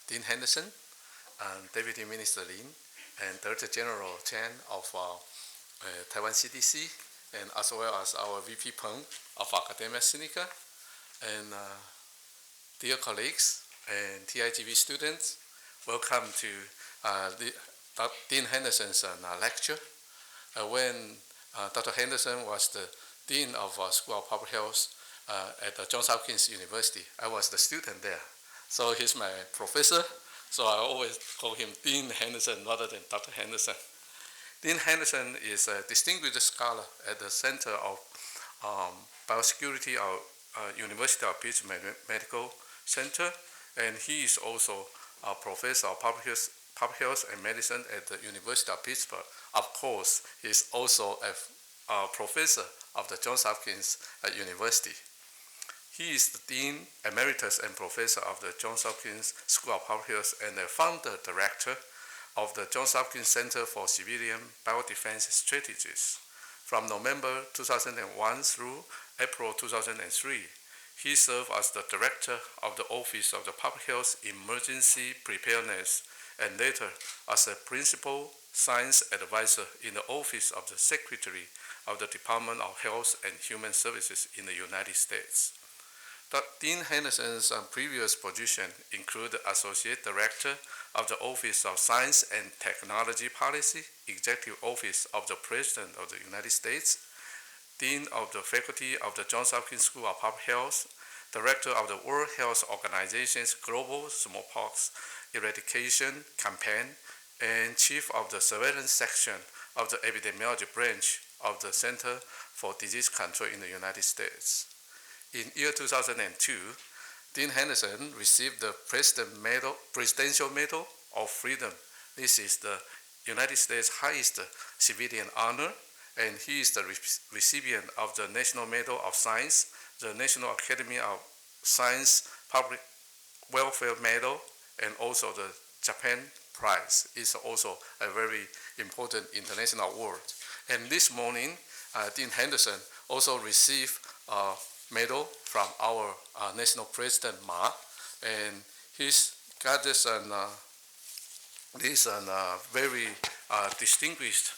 Dean Henderson, Deputy Minister Lin, and Director General Chen of Taiwan CDC, and as well as our VP Peng of Academia Sinica, and dear colleagues and TIGV students, welcome to Dean Henderson's lecture. When Dr. Henderson was the Dean of School of Public Health at Johns Hopkins University, I was the student there. So he's my professor, so I always call him Dean Henderson rather than Dr. Henderson. Dean Henderson is a distinguished scholar at the Center of Biosecurity of University of Pittsburgh Medical Center, and he is also a professor of public health and medicine at the University of Pittsburgh. Of course, he's also a professor of the Johns Hopkins University. He is the Dean Emeritus and Professor of the Johns Hopkins School of Public Health and the founder director of the Johns Hopkins Center for Civilian Biodefense Strategies. From November 2001 through April 2003, he served as the director of the Office of the Public Health Emergency Preparedness and later as a principal science advisor in the Office of the Secretary of the Department of Health and Human Services in the United States. Dean Henderson's previous position include Associate Director of the Office of Science and Technology Policy, Executive Office of the President of the United States, Dean of the Faculty of the Johns Hopkins School of Public Health, Director of the World Health Organization's Global Smallpox Eradication Campaign, and Chief of the Surveillance Section of the Epidemiology Branch of the Center for Disease Control in the United States. In year 2002, Dean Henderson received the Presidential Medal of Freedom. This is the United States' highest civilian honor, and he is the recipient of the National Medal of Science, the National Academy of Science Public Welfare Medal, and also the Japan Prize. It's also a very important international award. And this morning, Dean Henderson also received a medal from our national president Ma, and he's got this very distinguished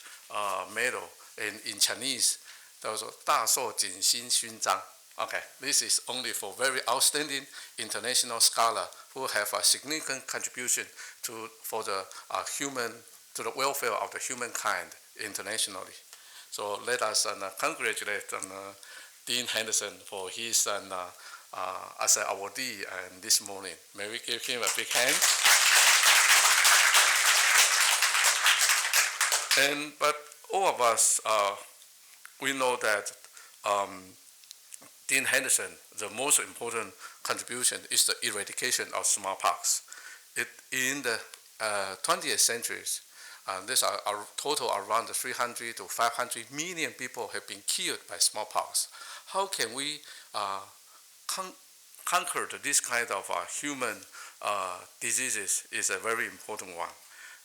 medal, and in Chinese, 叫做大受锦心勋章. Okay, this is only for very outstanding international scholar who have a significant contribution to the welfare of the humankind internationally. So let us congratulate Dean Henderson for his as an awardee this morning. May we give him a big hand? But all of us, we know that Dean Henderson, the most important contribution is the eradication of smallpox. In the 20th century, there's a total around 300 to 500 million people have been killed by smallpox. How can we conquer this kind of human diseases is a very important one.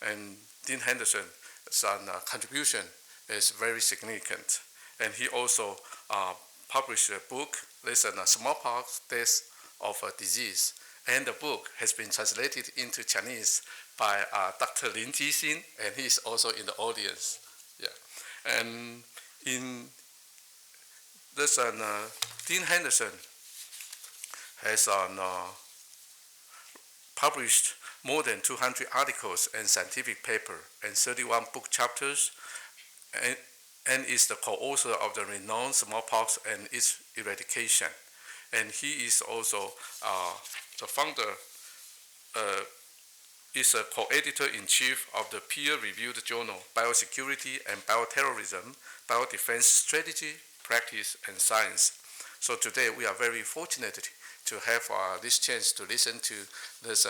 And Dean Henderson's contribution is very significant. And he also published a book, Smallpox-Death of a Disease. And the book has been translated into Chinese by Dr. Lin Jixin, and he's also in the audience. Yeah. And in this, Dean Henderson has published more than 200 articles and scientific papers and 31 book chapters, and is the co-author of the renowned Smallpox and its Eradication. And he is also the founder, is a co-editor-in-chief of the peer-reviewed journal Biosecurity and Bioterrorism, Biodefense Strategy, Practice, and Science. So today we are very fortunate to have this chance to listen to this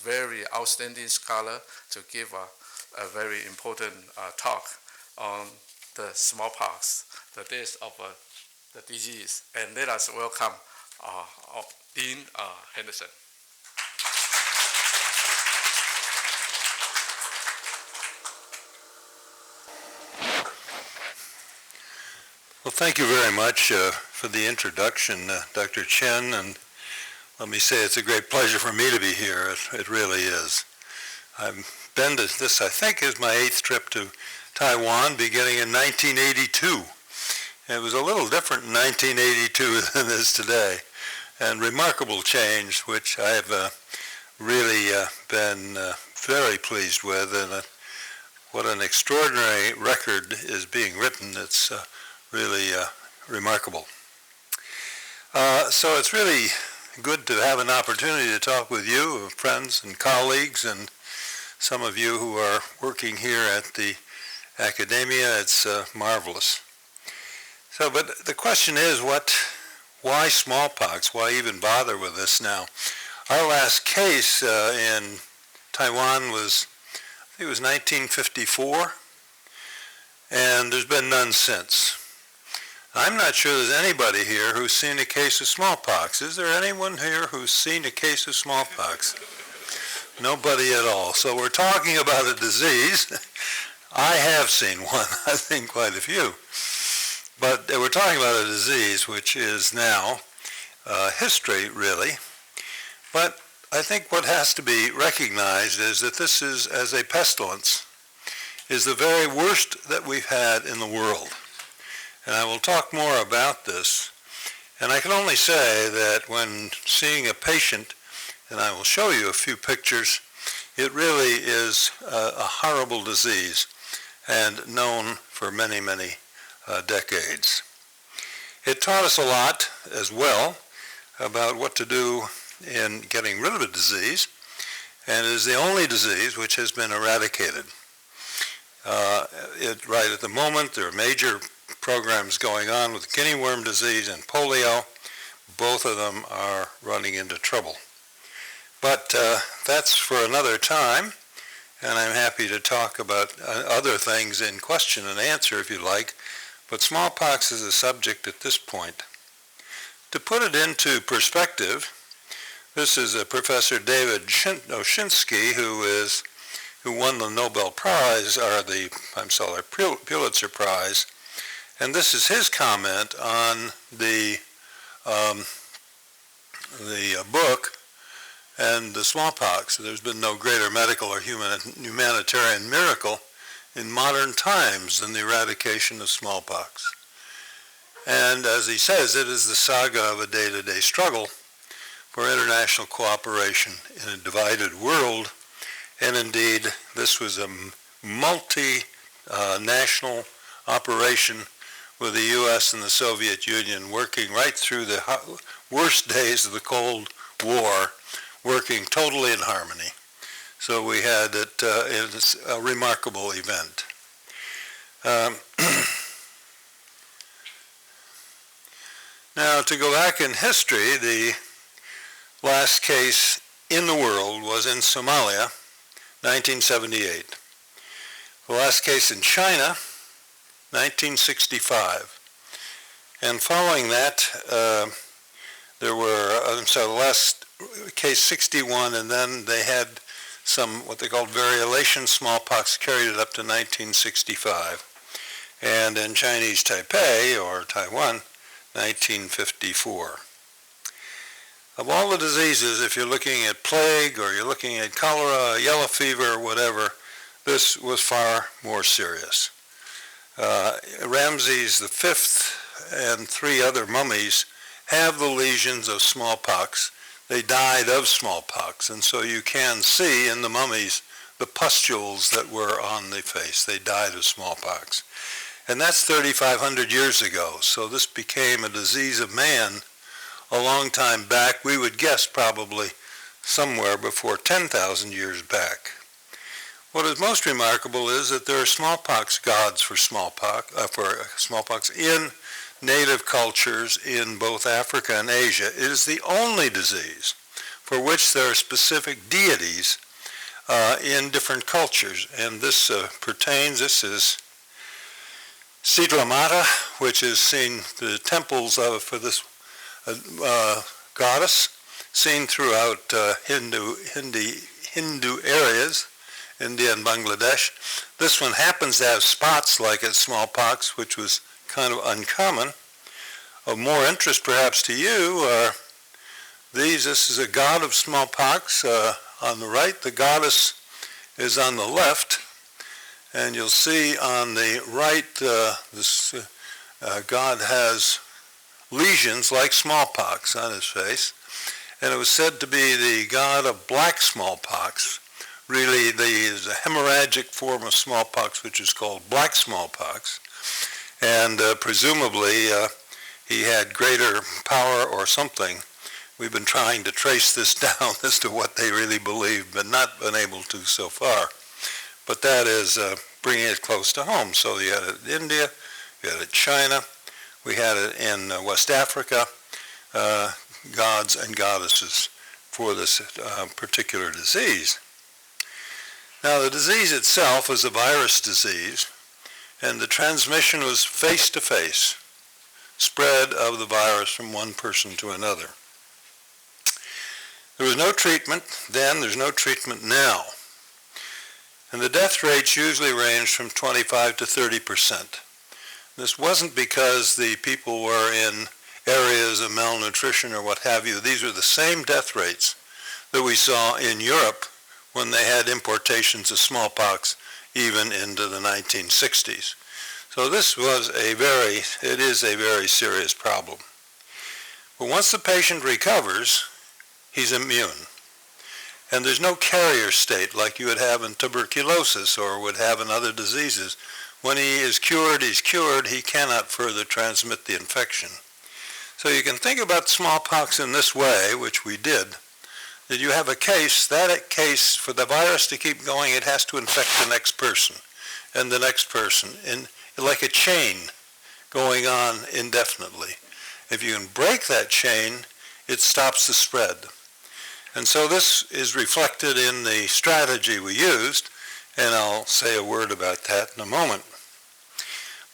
very outstanding scholar to give a very important talk on the smallpox, the death of the disease. And let us welcome Dean Henderson. Well, thank you very much for the introduction, Dr. Chen, and let me say it's a great pleasure for me to be here. It really is. I've been to this, I think, is my 8th trip to Taiwan, beginning in 1982. It was a little different in 1982 than it is today, and remarkable change, which I've really been very pleased with, and what an extraordinary record is being written. It's really remarkable. So it's really good to have an opportunity to talk with you, friends and colleagues, and some of you who are working here at the academia. It's marvelous. So, but the question is, why smallpox? Why even bother with this now? Our last case in Taiwan was, I think it was 1954, and there's been none since. I'm not sure there's anybody here who's seen a case of smallpox. Is there anyone here who's seen a case of smallpox? Nobody at all. So we're talking about a disease. I have seen one, I think quite a few. But we're talking about a disease which is now history, really. But I think what has to be recognized is that this is, as a pestilence, is the very worst that we've had in the world. And I will talk more about this. And I can only say that when seeing a patient, and I will show you a few pictures, it really is a horrible disease and known for many, many decades. It taught us a lot as well about what to do in getting rid of a disease, and it is the only disease which has been eradicated. Right at the moment, there are major programs going on with guinea worm disease and polio. Both of them are running into trouble. But that's for another time, and I'm happy to talk about other things in question and answer if you like, but smallpox is a subject at this point. To put it into perspective, this is Professor David Oshinsky, who won the Nobel Prize, or the Pulitzer Prize, and this is his comment on the book and the smallpox. There's been no greater medical or humanitarian miracle in modern times than the eradication of smallpox. And as he says, it is the saga of a day-to-day struggle for international cooperation in a divided world. And indeed, this was a multi-national operation with the U.S. and the Soviet Union working right through the worst days of the Cold War, working totally in harmony. So we had it's a remarkable event. Now, to go back in history, the last case in the world was in Somalia, 1978. The last case in China, 1965. And following that, there were, the last case 61, and then they had some, what they called variolation smallpox, carried it up to 1965. And in Chinese Taipei, or Taiwan, 1954. Of all the diseases, if you're looking at plague, or you're looking at cholera, yellow fever, or whatever, this was far more serious. Ramses V and 3 other mummies have the lesions of smallpox. They died of smallpox, and so you can see in the mummies the pustules that were on the face. They died of smallpox. And that's 3,500 years ago, so this became a disease of man a long time back. We would guess probably somewhere before 10,000 years back. What is most remarkable is that there are smallpox gods for smallpox in native cultures in both Africa and Asia. It is the only disease for which there are specific deities in different cultures. And this this is Sitla Mata, which is seen the temples for this goddess, seen throughout Hindu areas, India and Bangladesh. This one happens to have spots like its smallpox, which was kind of uncommon. Of more interest perhaps to you are This is a god of smallpox on the right. The goddess is on the left. And you'll see on the right, this god has lesions like smallpox on his face. And it was said to be the god of black smallpox. Really, there's a hemorrhagic form of smallpox, which is called black smallpox. And presumably, he had greater power or something. We've been trying to trace this down as to what they really believe, but not been able to so far. But that is bringing it close to home. So you had it in India, you had it in China, we had it in West Africa, gods and goddesses for this particular disease. Now the disease itself is a virus disease, and the transmission was face-to-face, spread of the virus from one person to another. There was no treatment then, there's no treatment now. And the death rates usually ranged from 25 to 30%. This wasn't because the people were in areas of malnutrition or what have you. These are the same death rates that we saw in Europe when they had importations of smallpox even into the 1960s. So this was it is a very serious problem. But once the patient recovers, he's immune. And there's no carrier state like you would have in tuberculosis or would have in other diseases. When he is cured, he's cured. He cannot further transmit the infection. So you can think about smallpox in this way, which we did, that you have a case, that case, for the virus to keep going, it has to infect the next person and the next person, like a chain going on indefinitely. If you can break that chain, it stops the spread. And so this is reflected in the strategy we used, and I'll say a word about that in a moment.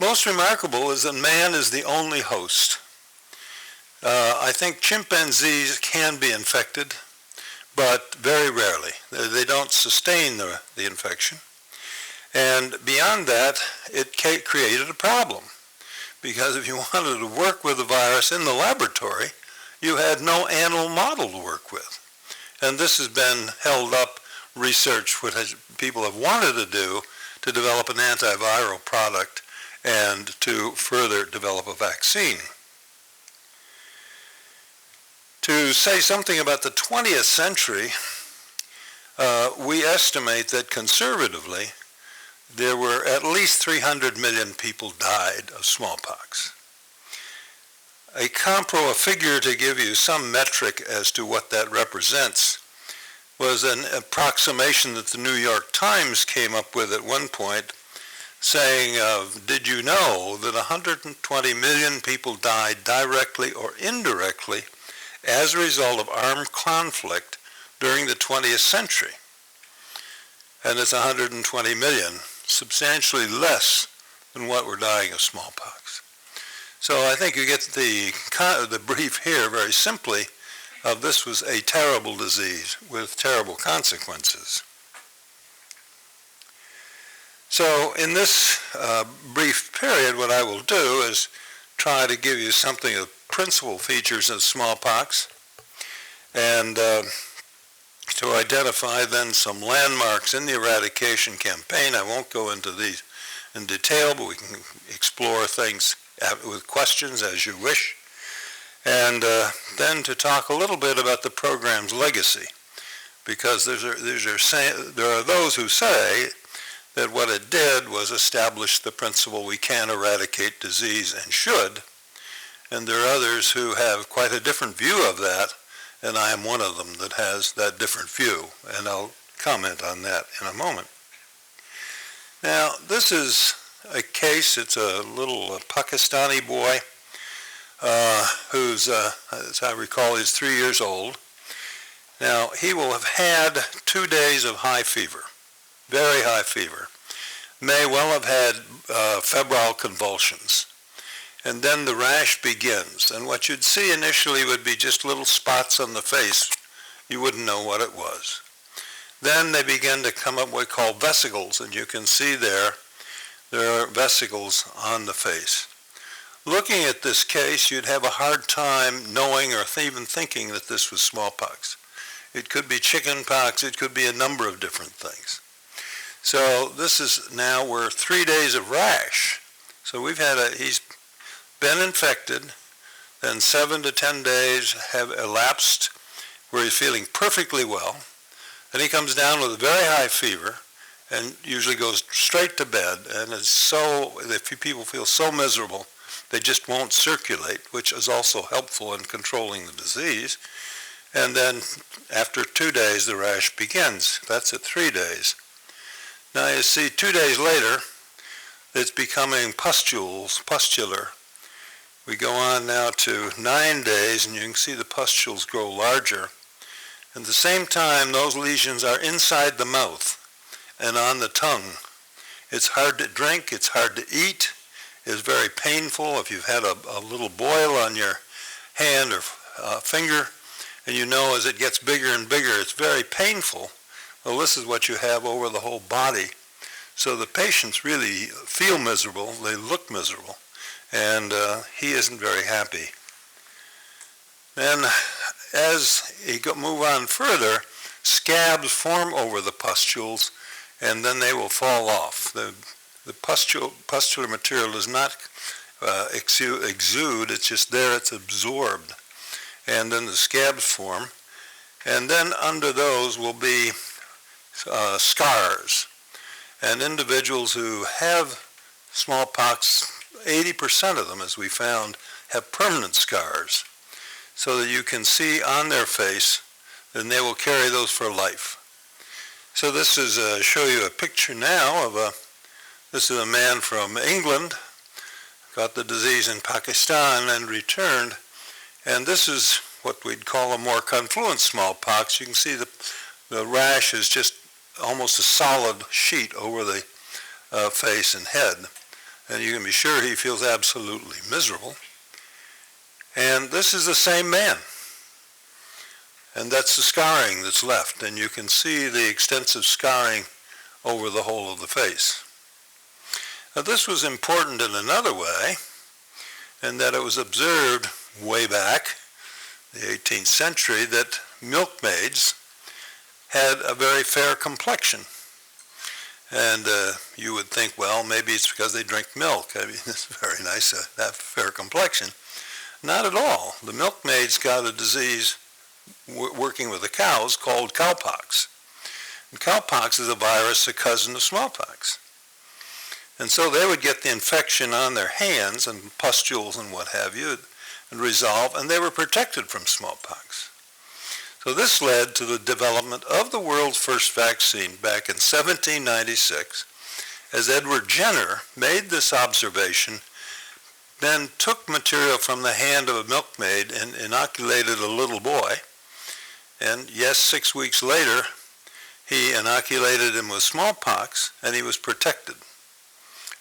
Most remarkable is that man is the only host. I think chimpanzees can be infected, but very rarely. They don't sustain the infection. And beyond that, it created a problem, because if you wanted to work with the virus in the laboratory, you had no animal model to work with. And this has been held up research which people have wanted to do to develop an antiviral product and to further develop a vaccine. To say something about the 20th century, we estimate that conservatively there were at least 300 million people died of smallpox. A figure to give you some metric as to what that represents was an approximation that the New York Times came up with at one point, saying, did you know that 120 million people died directly or indirectly as a result of armed conflict during the 20th century? And it's 120 million, substantially less than what were dying of smallpox. So I think you get the brief here very simply of this was a terrible disease with terrible consequences. So in this brief period, what I will do is try to give you something of principal features of smallpox and to identify then some landmarks in the eradication campaign. I won't go into these in detail, but we can explore things with questions as you wish. And then to talk a little bit about the program's legacy, because there are those who say that what it did was establish the principle we can eradicate disease and should, and there are others who have quite a different view of that, and I am one of them that has that different view, and I'll comment on that in a moment. Now, this is a case. It's a little Pakistani boy who's, as I recall, he's 3 years old. Now, he will have had 2 days of high fever, very high fever. May well have had febrile convulsions. And then the rash begins. And what you'd see initially would be just little spots on the face. You wouldn't know what it was. Then they begin to come up what we call vesicles, and you can see there are vesicles on the face. looking at this case, you'd have a hard time knowing or even thinking that this was smallpox. It could be chicken pox, it could be a number of different things. So this is now, we're 3 days of rash. So he's been infected, then 7 to 10 days have elapsed where he's feeling perfectly well. Then he comes down with a very high fever and usually goes straight to bed, and people feel so miserable they just won't circulate, which is also helpful in controlling the disease. And then after 2 days, the rash begins. That's at 3 days. Now you see, 2 days later, it's becoming pustular. We go on now to 9 days, and you can see the pustules grow larger. At the same time, those lesions are inside the mouth and on the tongue. It's hard to drink, it's hard to eat, it's very painful. If you've had a little boil on your hand or finger, and you know as it gets bigger and bigger, it's very painful. Well, this is what you have over the whole body. So the patients really feel miserable, they look miserable, and he isn't very happy. Then as you move on further, scabs form over the pustules, and then they will fall off. The pustular material does not exude, it's just there, it's absorbed. And then the scabs form, and then under those will be scars. And individuals who have smallpox, 80% of them, as we found, have permanent scars, so that you can see on their face, and they will carry those for life. So this is show you a picture now of this is a man from England, got the disease in Pakistan and returned, and this is what we'd call a more confluent smallpox. You can see the rash is just almost a solid sheet over the face and head, and you can be sure he feels absolutely miserable. And this is the same man. And that's the scarring that's left. And you can see the extensive scarring over the whole of the face. Now this was important in another way, in that it was observed way back, the 18th century, that milkmaids had a very fair complexion. And you would think, well, maybe it's because they drink milk. I mean, it's very nice to have fair complexion. Not at all. The milkmaids got a disease working with the cows called cowpox. And cowpox is a virus, a cousin of smallpox. And so they would get the infection on their hands and pustules and what have you and resolve, and they were protected from smallpox. So this led to the development of the world's first vaccine back in 1796, as Edward Jenner made this observation, then took material from the hand of a milkmaid and inoculated a little boy. And yes, 6 weeks later, he inoculated him with smallpox, and he was protected.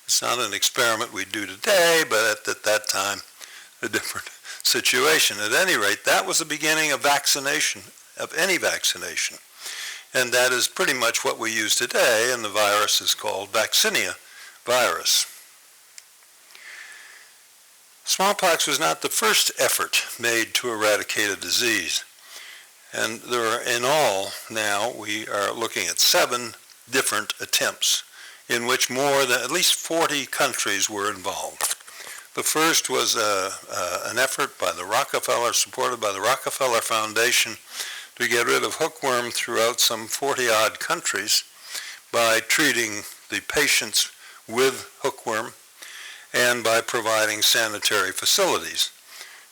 It's not an experiment we do today, but at that time, a different situation. At any rate, that was the beginning of vaccination, of any vaccination. And that is pretty much what we use today, and the virus is called Vaccinia virus. Smallpox was not the first effort made to eradicate a disease. And there are, in all, now we are looking at 7 different attempts in which more than at least 40 countries were involved. The first was an effort by the Rockefeller, supported by the Rockefeller Foundation, to get rid of hookworm throughout some 40-odd countries by treating the patients with hookworm and by providing sanitary facilities.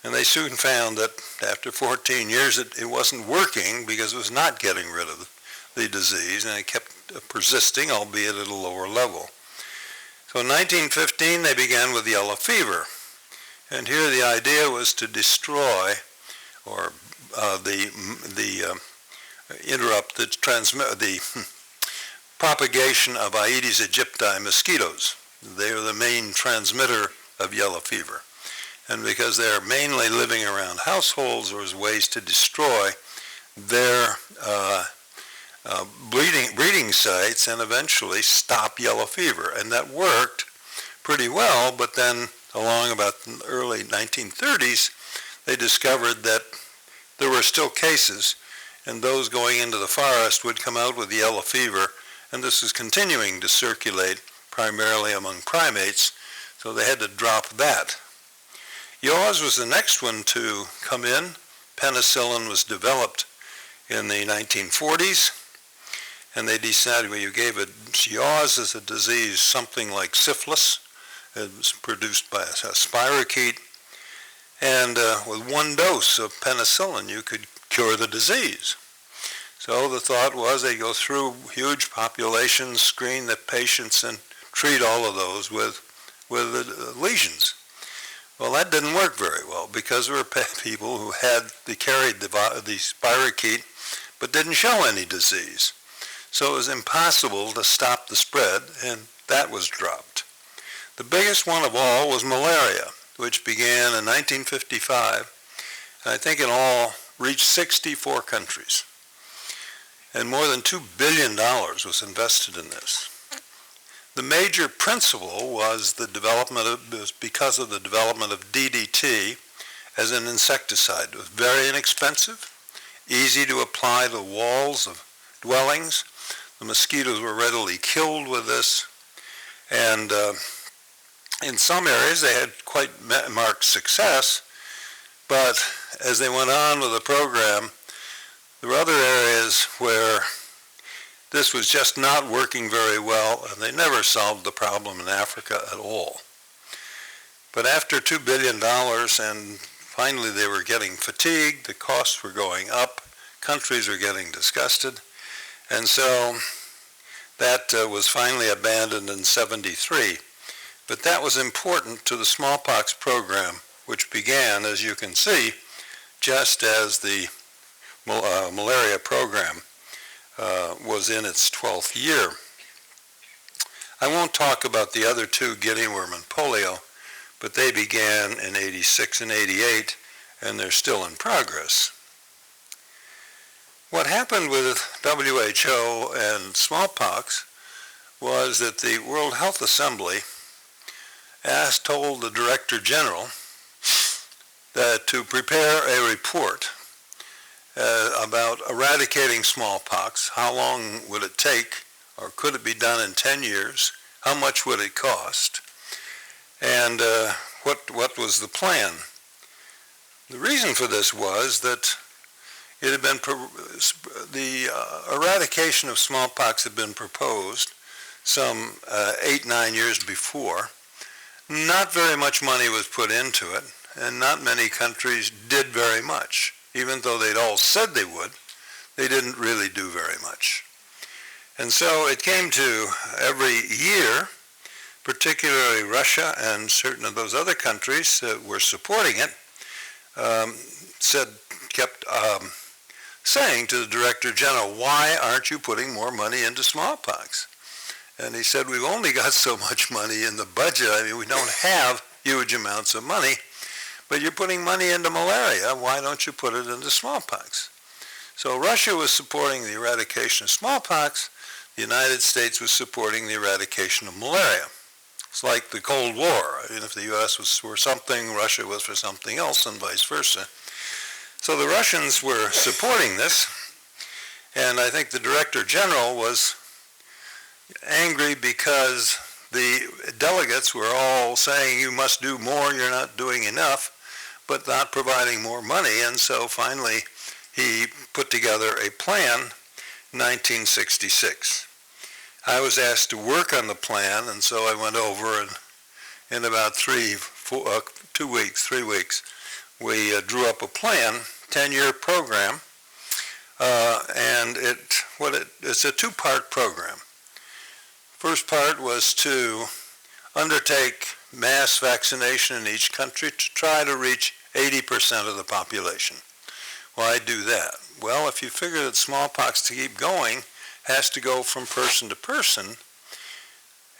And they soon found that after 14 years it wasn't working because it was not getting rid of the disease, and it kept persisting, albeit at a lower level. So in 1915 they began with yellow fever, and here the idea was to destroy or interrupt the propagation of Aedes aegypti mosquitoes. They are the main transmitter of yellow fever. And because they're mainly living around households, there was ways to destroy their breeding sites and eventually stop yellow fever. And that worked pretty well, but then along about the early 1930s, they discovered that there were still cases, and those going into the forest would come out with yellow fever, and this is continuing to circulate primarily among primates, so they had to drop that. Yaws was the next one to come in. Penicillin was developed in the 1940s, and they decided, well, you gave it, yaws as a disease, something like syphilis. It was produced by a spirochete, and with one dose of penicillin, you could cure the disease. So the thought was they go through huge populations, screen the patients, and treat all of those with lesions. Well, that didn't work very well because there were people who carried the spirochete but didn't show any disease. So it was impossible to stop the spread, and that was dropped. The biggest one of all was malaria, which began in 1955, and I think in all reached 64 countries. And more than $2 billion was invested in this. The major principle was because of the development of DDT as an insecticide. It was very inexpensive, easy to apply to walls of dwellings. The mosquitoes were readily killed with this, and in some areas they had quite marked success, but as they went on with the program, there were other areas where this was just not working very well, and they never solved the problem in Africa at all. But after $2 billion, and finally they were getting fatigued, the costs were going up, countries were getting disgusted, and so that was finally abandoned in '73. But that was important to the Smallpox Program, which began, as you can see, just as the Malaria Program was in its 12th year. I won't talk about the other two, guinea worm and polio, but they began in '86 and '88, and they're still in progress. What happened with WHO and smallpox was that the World Health Assembly told the Director General that to prepare a report about eradicating smallpox. How long would it take, or could it be done in 10 years? How much would it cost? And what was the plan? The reason for this was that it had been the eradication of smallpox had been proposed some 8-9 years before. Not very much money was put into it, and not many countries did very much. Even though they'd all said they would, they didn't really do very much. And so it came to every year, particularly Russia and certain of those other countries that were supporting it, kept saying to the Director General, why aren't you putting more money into smallpox? And he said, we've only got so much money in the budget. I mean, we don't have huge amounts of money. But you're putting money into malaria, why don't you put it into smallpox? So Russia was supporting the eradication of smallpox, the United States was supporting the eradication of malaria. It's like the Cold War. I mean, if the US was for something, Russia was for something else, and vice versa. So the Russians were supporting this, and I think the Director General was angry because the delegates were all saying, you must do more, you're not doing enough, but not providing more money. And so finally, he put together a plan in 1966. I was asked to work on the plan, and so I went over, and in about 3 weeks, we drew up a plan, 10-year program, and it's a 2-part program. First part was to undertake mass vaccination in each country to try to reach 80% of the population. Why do that? Well, if you figure that smallpox to keep going has to go from person to person,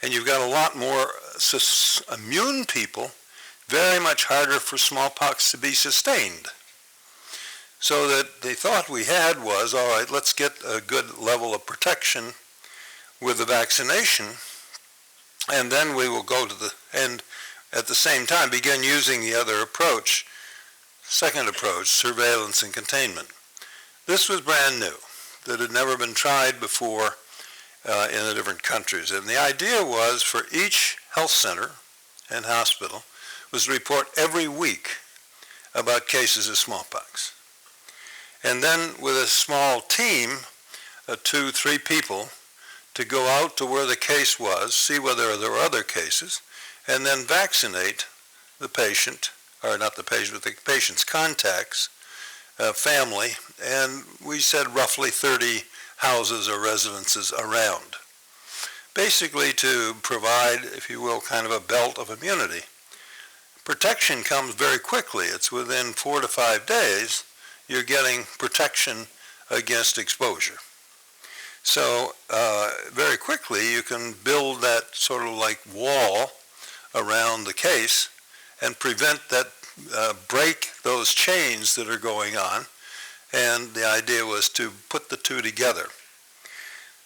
and you've got a lot more immune people, very much harder for smallpox to be sustained. So that they thought we had was, all right, let's get a good level of protection with the vaccination, and then we will go to the, and at the same time began using the other approach, second approach, surveillance and containment. This was brand new, that had never been tried before in the different countries. And the idea was for each health center and hospital was to report every week about cases of smallpox. And then with a small team, 2, 3 people, to go out to where the case was, see whether there were other cases, and then vaccinate the patient, or not the patient, but the patient's contacts, family, and we said roughly 30 houses or residences around. Basically to provide, if you will, kind of a belt of immunity. Protection comes very quickly. It's within 4 to 5 days, you're getting protection against exposure. So very quickly you can build that sort of like wall around the case and prevent that, break those chains that are going on. And the idea was to put the two together.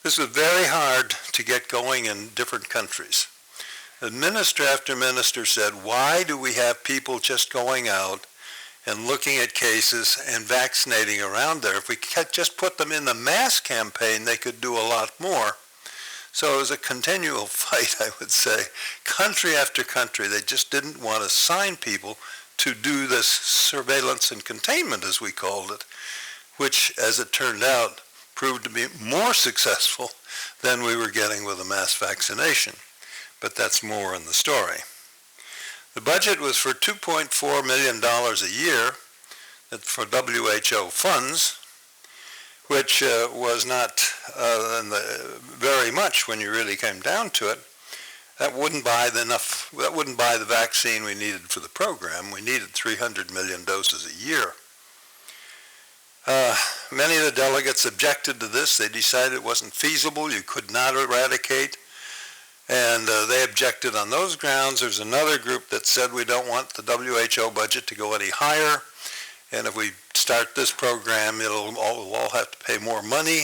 This was very hard to get going in different countries. And minister after minister said, why do we have people just going out and looking at cases and vaccinating around there? If we could just put them in the mass campaign, they could do a lot more. So it was a continual fight, I would say. Country after country, they just didn't want to sign people to do this surveillance and containment, as we called it, which, as it turned out, proved to be more successful than we were getting with a mass vaccination. But that's more in the story. The budget was for $2.4 million a year for WHO funds, which was not very much when you really came down to it. That wouldn't buy the vaccine we needed for the program. We needed 300 million doses a year. Many of the delegates objected to this. They decided it wasn't feasible. You could not eradicate. And they objected on those grounds. There's another group that said we don't want the WHO budget to go any higher. And if we start this program, we'll all have to pay more money.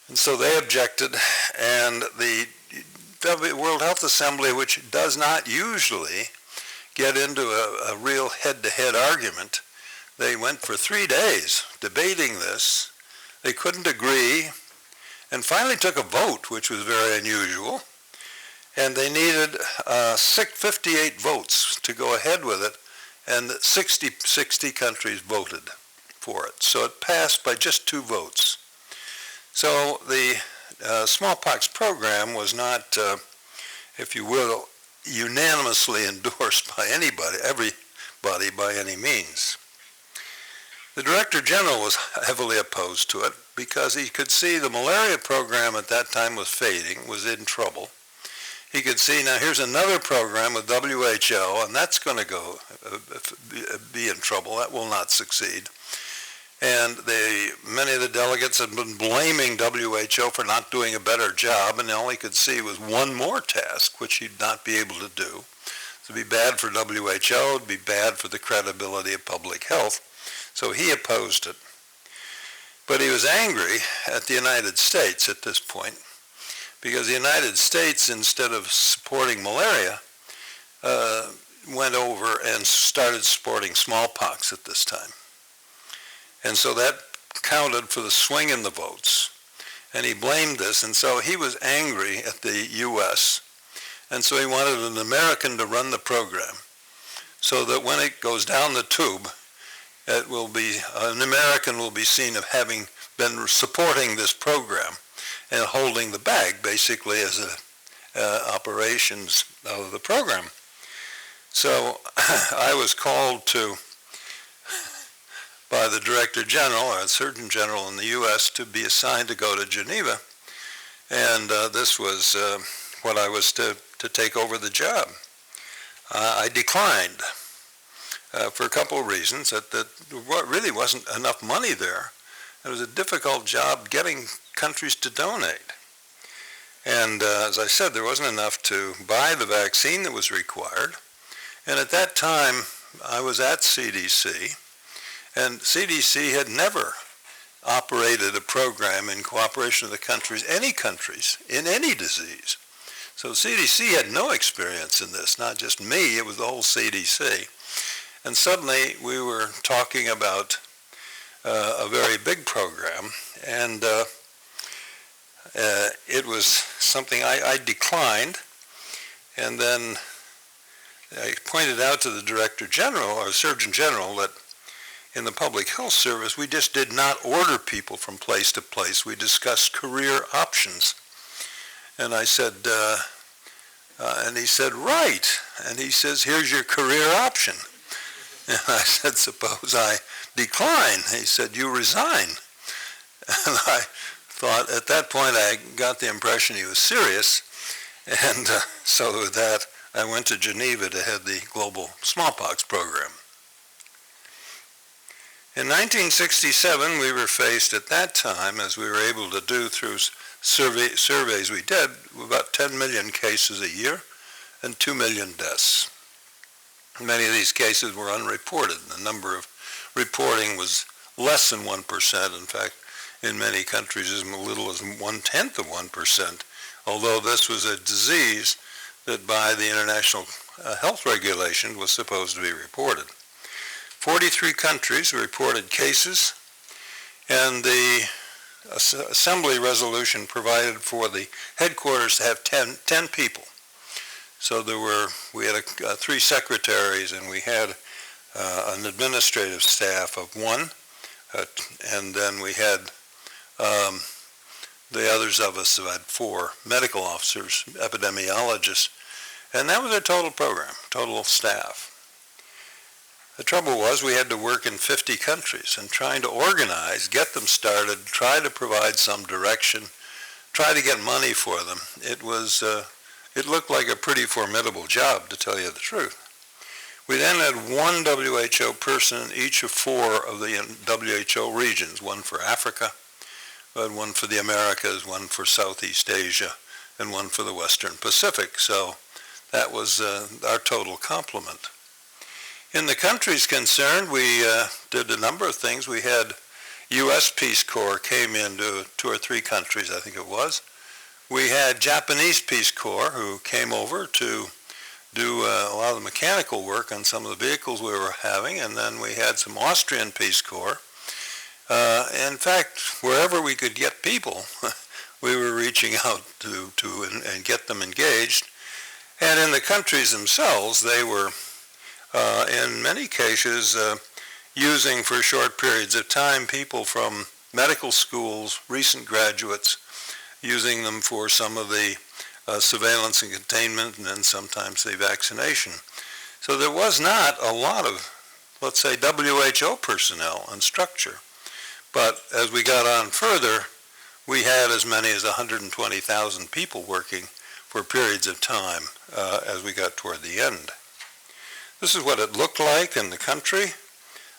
And so they objected. And the World Health Assembly, which does not usually get into a real head-to-head argument, they went for 3 days debating this. They couldn't agree, and finally took a vote, which was very unusual. And they needed 58 votes to go ahead with it, and 60 countries voted for it. So it passed by just 2 votes. So the Smallpox Program was not, if you will, unanimously endorsed by everybody by any means. The Director General was heavily opposed to it because he could see the malaria program at that time was fading, was in trouble. He could see, now here's another program with WHO, and that's going to be in trouble. That will not succeed. And many of the delegates had been blaming WHO for not doing a better job, and all he could see was one more task, which he'd not be able to do. It would be bad for WHO, it would be bad for the credibility of public health. So he opposed it. But he was angry at the United States at this point, because the United States, instead of supporting malaria, went over and started supporting smallpox at this time. And so that counted for the swing in the votes. And he blamed this, and so he was angry at the U.S., and so he wanted an American to run the program, so that when it goes down the tube, it will be, an American will be seen of having been supporting this program and holding the bag, basically, as operations of the program. So I was called to, by the Director General, or a Surgeon General in the U.S., to be assigned to go to Geneva. And this was what I was to take over the job. I declined. For a couple of reasons, that really wasn't enough money there. It was a difficult job getting countries to donate. And as I said, there wasn't enough to buy the vaccine that was required. And at that time, I was at CDC, and CDC had never operated a program in cooperation with the countries, any countries, in any disease. So CDC had no experience in this, not just me, it was the whole CDC. And suddenly we were talking about a very big program, and it was something I declined, and then I pointed out to the Director General, or Surgeon General, that in the Public Health Service, we just did not order people from place to place. We discussed career options. And I said, and he said, right. And he says, here's your career option. And I said, suppose I decline. He said, you resign. And I thought, at that point, I got the impression he was serious. And so with that, I went to Geneva to head the global smallpox program. In 1967, we were faced at that time, as we were able to do through surveys we did, about 10 million cases a year and 2 million deaths. Many of these cases were unreported. The number of reporting was less than 1%. In fact, in many countries, as little as 1/10 of 1%, although this was a disease that by the international health regulation was supposed to be reported. 43 countries reported cases, and the Assembly resolution provided for the headquarters to have 10 people. So we had 3 secretaries, and we had an administrative staff of 1, and then we had the others of us who had 4 medical officers, epidemiologists, and that was our total program, total staff. The trouble was we had to work in 50 countries, and trying to organize, get them started, try to provide some direction, try to get money for them. It looked like a pretty formidable job, to tell you the truth. We then had 1 WHO person in each of 4 of the WHO regions, 1 for Africa, 1 for the Americas, 1 for Southeast Asia, and 1 for the Western Pacific. So that was our total complement. In the countries concerned, we did a number of things. We had U.S. Peace Corps came into 2 or 3 countries, I think it was. We had Japanese Peace Corps who came over to do a lot of the mechanical work on some of the vehicles we were having, and then we had some Austrian Peace Corps. In fact, wherever we could get people, we were reaching out to and get them engaged. And in the countries themselves, they were in many cases using for short periods of time people from medical schools, recent graduates, using them for some of the surveillance and containment, and then sometimes the vaccination. So there was not a lot of, let's say, WHO personnel and structure. But as we got on further, we had as many as 120,000 people working for periods of time as we got toward the end. This is what it looked like in the country,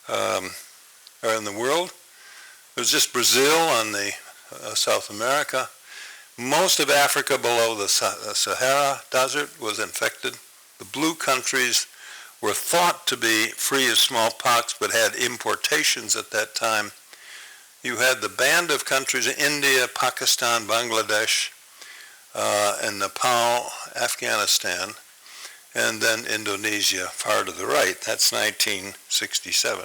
or in the world. It was just Brazil on the South America. Most of Africa below the Sahara Desert was infected. The blue countries were thought to be free of smallpox, but had importations at that time. You had the band of countries, India, Pakistan, Bangladesh, and Nepal, Afghanistan, and then Indonesia far to the right. That's 1967.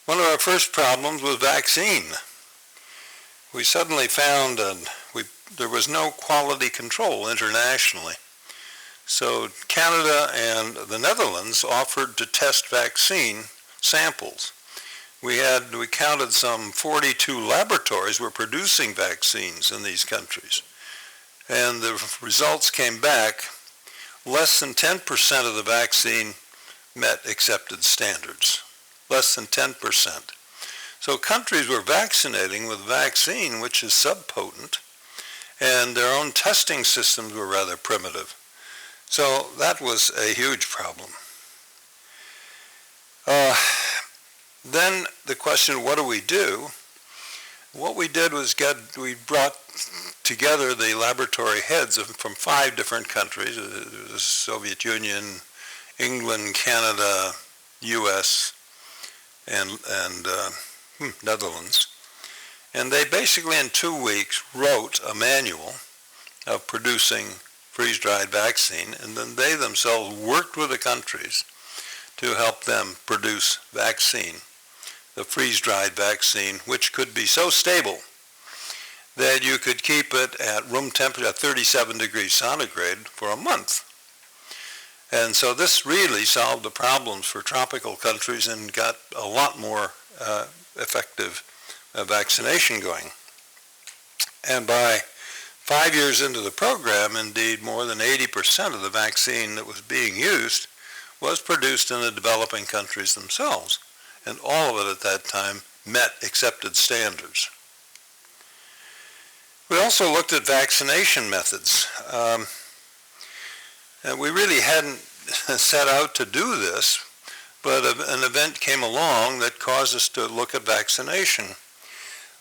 One of our first problems was vaccine. We suddenly found there was no quality control internationally. So Canada and the Netherlands offered to test vaccine samples. We counted some 42 laboratories were producing vaccines in these countries. And the results came back, less than 10% of the vaccine met accepted standards. Less than 10%. So countries were vaccinating with vaccine which is subpotent, and their own testing systems were rather primitive. So that was a huge problem. Then the question, what do we do? What we did was we brought together the laboratory heads from 5 different countries, the Soviet Union, England, Canada, U.S., and Netherlands. And they basically in 2 weeks wrote a manual of producing freeze-dried vaccine, and then they themselves worked with the countries to help them produce vaccine, the freeze-dried vaccine, which could be so stable that you could keep it at room temperature at 37 degrees centigrade for a month. And so this really solved the problems for tropical countries and got a lot more effective vaccination going. And by 5 years into the program, indeed, more than 80% of the vaccine that was being used was produced in the developing countries themselves. And all of it at that time met accepted standards. We also looked at vaccination methods. And we really hadn't set out to do this, but an event came along that caused us to look at vaccination.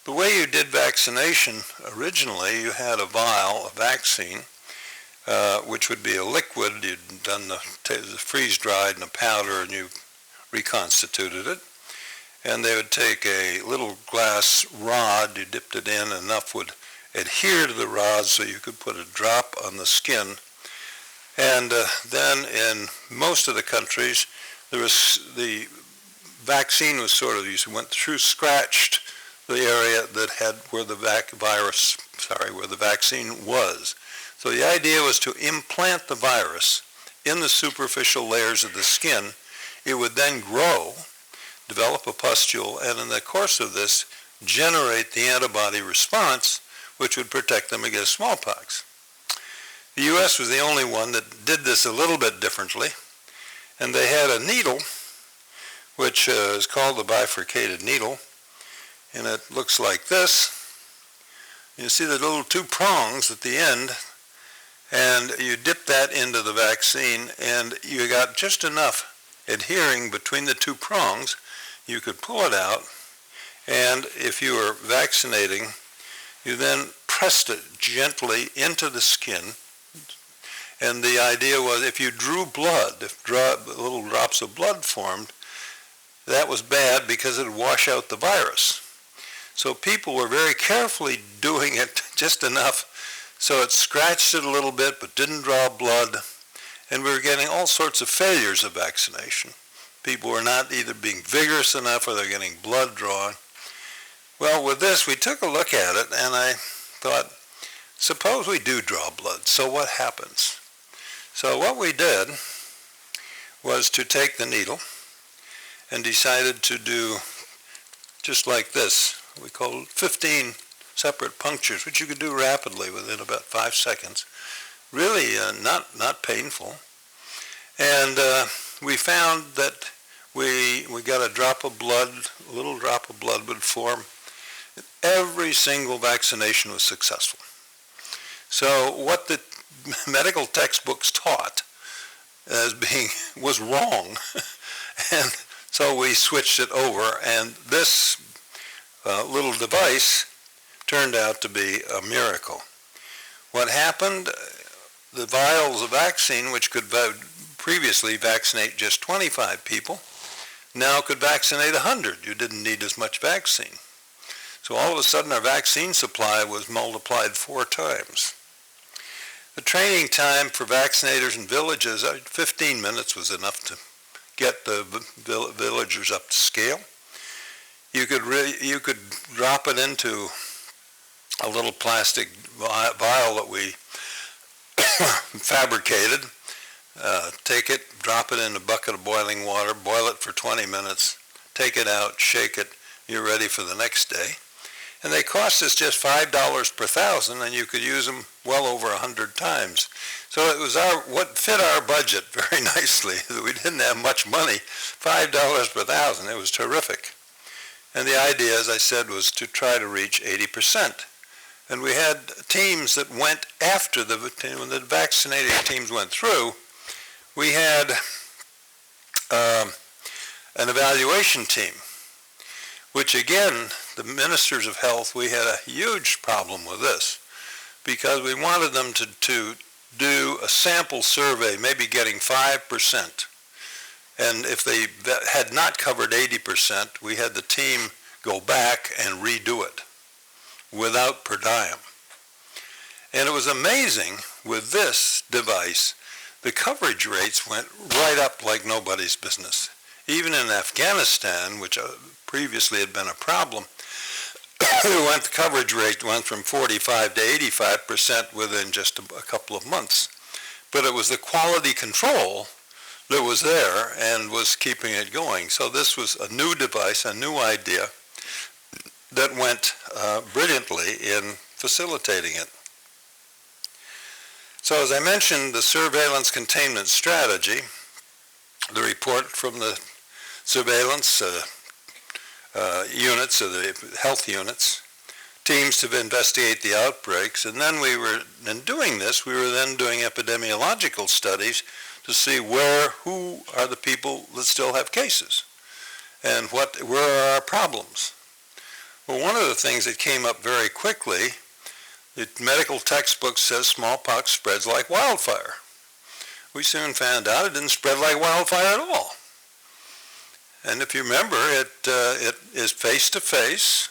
The way you did vaccination originally, you had a vial of vaccine, which would be a liquid. You'd done the freeze-dried and a powder, and you reconstituted it. And they would take a little glass rod, you dipped it in, enough would adhere to the rod so you could put a drop on the skin. And then in most of the countries, the vaccine was sort of, you went through, scratched the area that had where the where the vaccine was. So the idea was to implant the virus in the superficial layers of the skin. It would then grow, develop a pustule, and in the course of this, generate the antibody response, which would protect them against smallpox. The U.S. was the only one that did this a little bit differently, and they had a needle, which is called the bifurcated needle, and it looks like this. You see the little two prongs at the end, and you dip that into the vaccine, and you got just enough adhering between the two prongs. You could pull it out, and if you were vaccinating, you then pressed it gently into the skin. And the idea was if you drew blood, if little drops of blood formed, that was bad because it would wash out the virus. So people were very carefully doing it just enough so it scratched it a little bit but didn't draw blood. And we were getting all sorts of failures of vaccination. People were not either being vigorous enough or they're getting blood drawn. Well, with this, we took a look at it, and I thought, suppose we do draw blood, so what happens? So what we did was to take the needle and decided to do just like this. We call it 15 separate punctures, which you could do rapidly within about 5 seconds. Really not painful. And we found that we got a drop of blood, a little drop of blood would form. Every single vaccination was successful. So what the medical textbooks taught as being was wrong. And so we switched it over, and this little device turned out to be a miracle. What happened, the vials of vaccine, which could previously vaccinate just 25 people, now could vaccinate 100. You didn't need as much vaccine. So all of a sudden our vaccine supply was multiplied 4 times. The training time for vaccinators in villages, 15 minutes was enough to get the villagers up to scale. You could drop it into a little plastic vial that we fabricated, take it, drop it in a bucket of boiling water, boil it for 20 minutes, take it out, shake it, you're ready for the next day. And they cost us just $5 per 1,000, and you could use them well over 100 times. So it was what fit our budget very nicely. We didn't have much money, $5 per 1,000. It was terrific. And the idea, as I said, was to try to reach 80%. And we had teams that went after when the vaccinating teams went through, we had an evaluation team, which again, the ministers of health, we had a huge problem with this because we wanted them to do a sample survey, maybe getting 5%. And if they had not covered 80%, we had the team go back and redo it without per diem. And it was amazing with this device, the coverage rates went right up like nobody's business. Even in Afghanistan, which previously had been a problem, the coverage rate went from 45 to 85% within just a couple of months. But it was the quality control that was there and was keeping it going. So this was a new device, a new idea that went brilliantly in facilitating it. So as I mentioned, the surveillance containment strategy, the report from the surveillance units, or the health units, teams to investigate the outbreaks, and then in doing this, we were then doing epidemiological studies to see who are the people that still have cases, and where are our problems. Well, one of the things that came up very quickly, the medical textbook says smallpox spreads like wildfire. We soon found out it didn't spread like wildfire at all. And if you remember, it is face-to-face.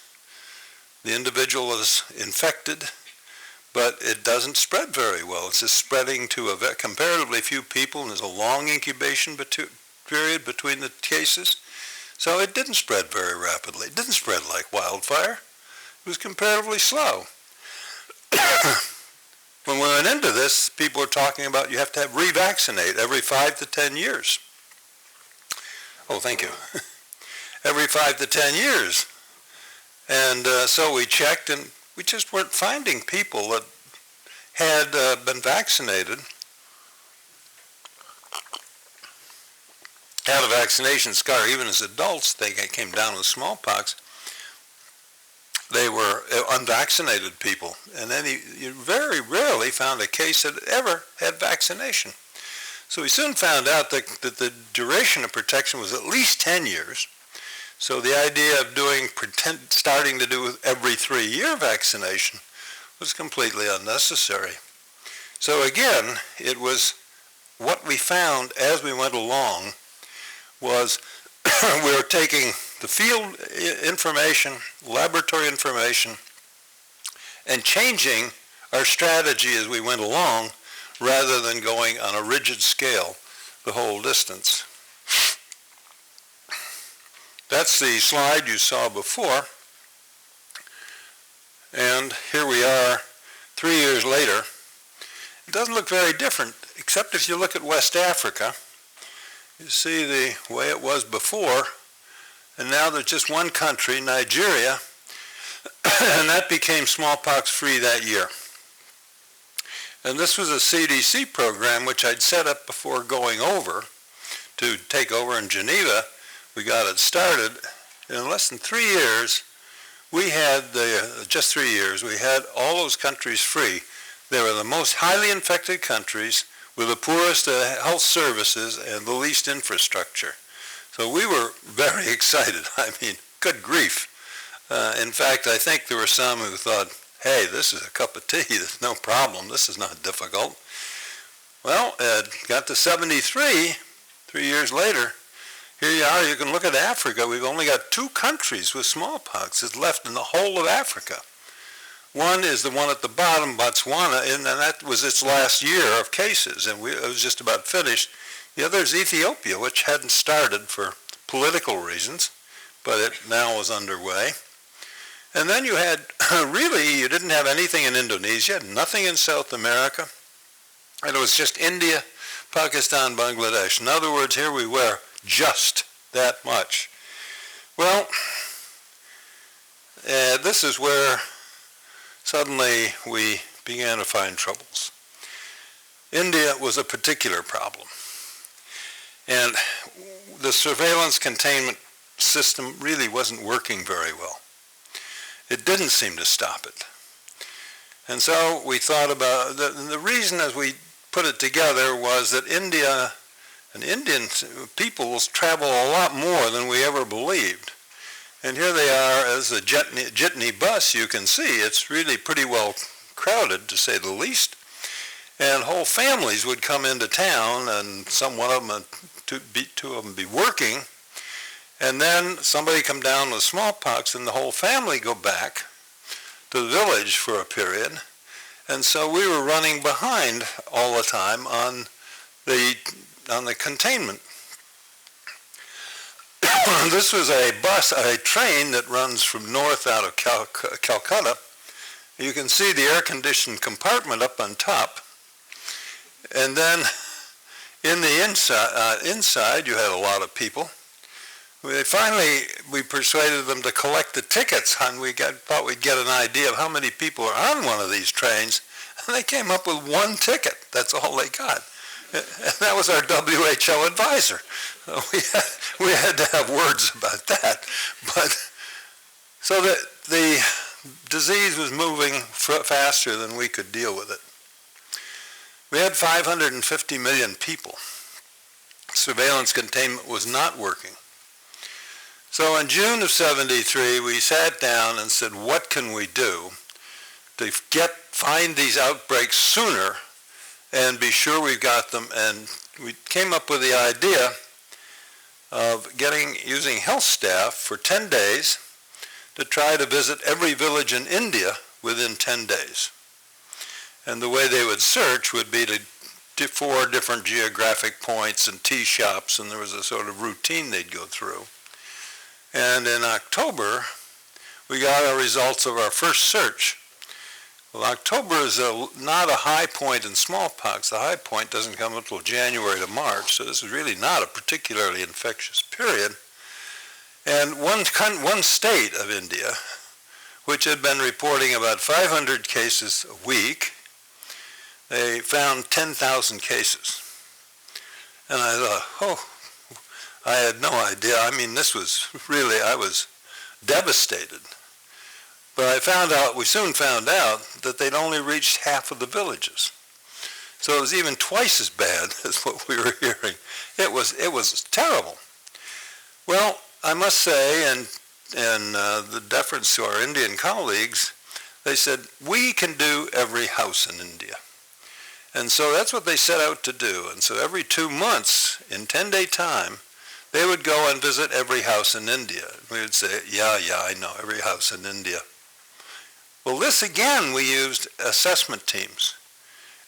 The individual is infected, but it doesn't spread very well. It's just spreading to comparatively few people, and there's a long incubation period between the cases. So it didn't spread very rapidly. It didn't spread like wildfire. It was comparatively slow. When we went into this, people were talking about you have to revaccinate every 5 to 10 years. Oh, thank you. Every 5 to 10 years. And so we checked, and we just weren't finding people that had been vaccinated, had a vaccination scar. Even as adults, they came down with smallpox. They were unvaccinated people, and then you very rarely found a case that ever had vaccination. So we soon found out that the duration of protection was at least 10 years. So the idea of starting to do every 3-year vaccination was completely unnecessary. So again, it was what we found as we went along was we were taking the field information, laboratory information, and changing our strategy as we went along rather than going on a rigid scale the whole distance. That's the slide you saw before. And here we are 3 years later. It doesn't look very different, except if you look at West Africa. You see the way it was before, and now there's just one country, Nigeria, and that became smallpox-free that year. And this was a CDC program which I'd set up before going over to take over in Geneva. We got it started. In less than 3 years, we had just 3 years, we had all those countries free. They were the most highly infected countries with the poorest health services and the least infrastructure. So we were very excited. I mean, good grief. In fact, I think there were some who thought, hey, this is a cup of tea. There's no problem. This is not difficult. Well, it got to 73, 3 years later. Here you are. You can look at Africa. We've only got 2 countries with smallpox. It's left in the whole of Africa. One is the one at the bottom, Botswana, and that was its last year of cases, and it was just about finished. The other is Ethiopia, which hadn't started for political reasons, but it now was underway. And then you had, you didn't have anything in Indonesia, nothing in South America, and it was just India, Pakistan, Bangladesh. In other words, here we were, just that much. Well, this is where suddenly we began to find troubles. India was a particular problem. And the surveillance containment system really wasn't working very well. It didn't seem to stop it. And so we thought about, the reason as we put it together was that India and Indian peoples travel a lot more than we ever believed. And here they are as a jitney bus, you can see. It's really pretty well crowded, to say the least. And whole families would come into town, and one of them, two of them be working. And then somebody come down with smallpox, and the whole family go back to the village for a period. And so we were running behind all the time on the containment. This was a train that runs from north out of Calcutta. You can see the air-conditioned compartment up on top. And then in the inside, you had a lot of people. We persuaded them to collect the tickets, and thought we'd get an idea of how many people are on one of these trains, and they came up with one ticket. That's all they got. And that was our WHO advisor. We had to have words about that. But so the disease was moving faster than we could deal with it. We had 550 million people. Surveillance containment was not working. So in June of '73, we sat down and said, what can we do to find these outbreaks sooner and be sure we've got them? And we came up with the idea of using health staff for 10 days to try to visit every village in India within 10 days. And the way they would search would be to 4 different geographic points and tea shops, and there was a sort of routine they'd go through. And in October, we got our results of our first search. Well, October is not a high point in smallpox. The high point doesn't come until January to March, so this is really not a particularly infectious period. And one state of India, which had been reporting about 500 cases a week, they found 10,000 cases. And I thought, I had no idea. I mean, this was really, I was devastated. But we soon found out that they'd only reached half of the villages. So it was even twice as bad as what we were hearing. It was terrible. Well, I must say, and the deference to our Indian colleagues, they said, we can do every house in India. And so that's what they set out to do. And so every 2 months, in 10-day time, they would go and visit every house in India. We would say, yeah, I know, every house in India. Well, this again, we used assessment teams.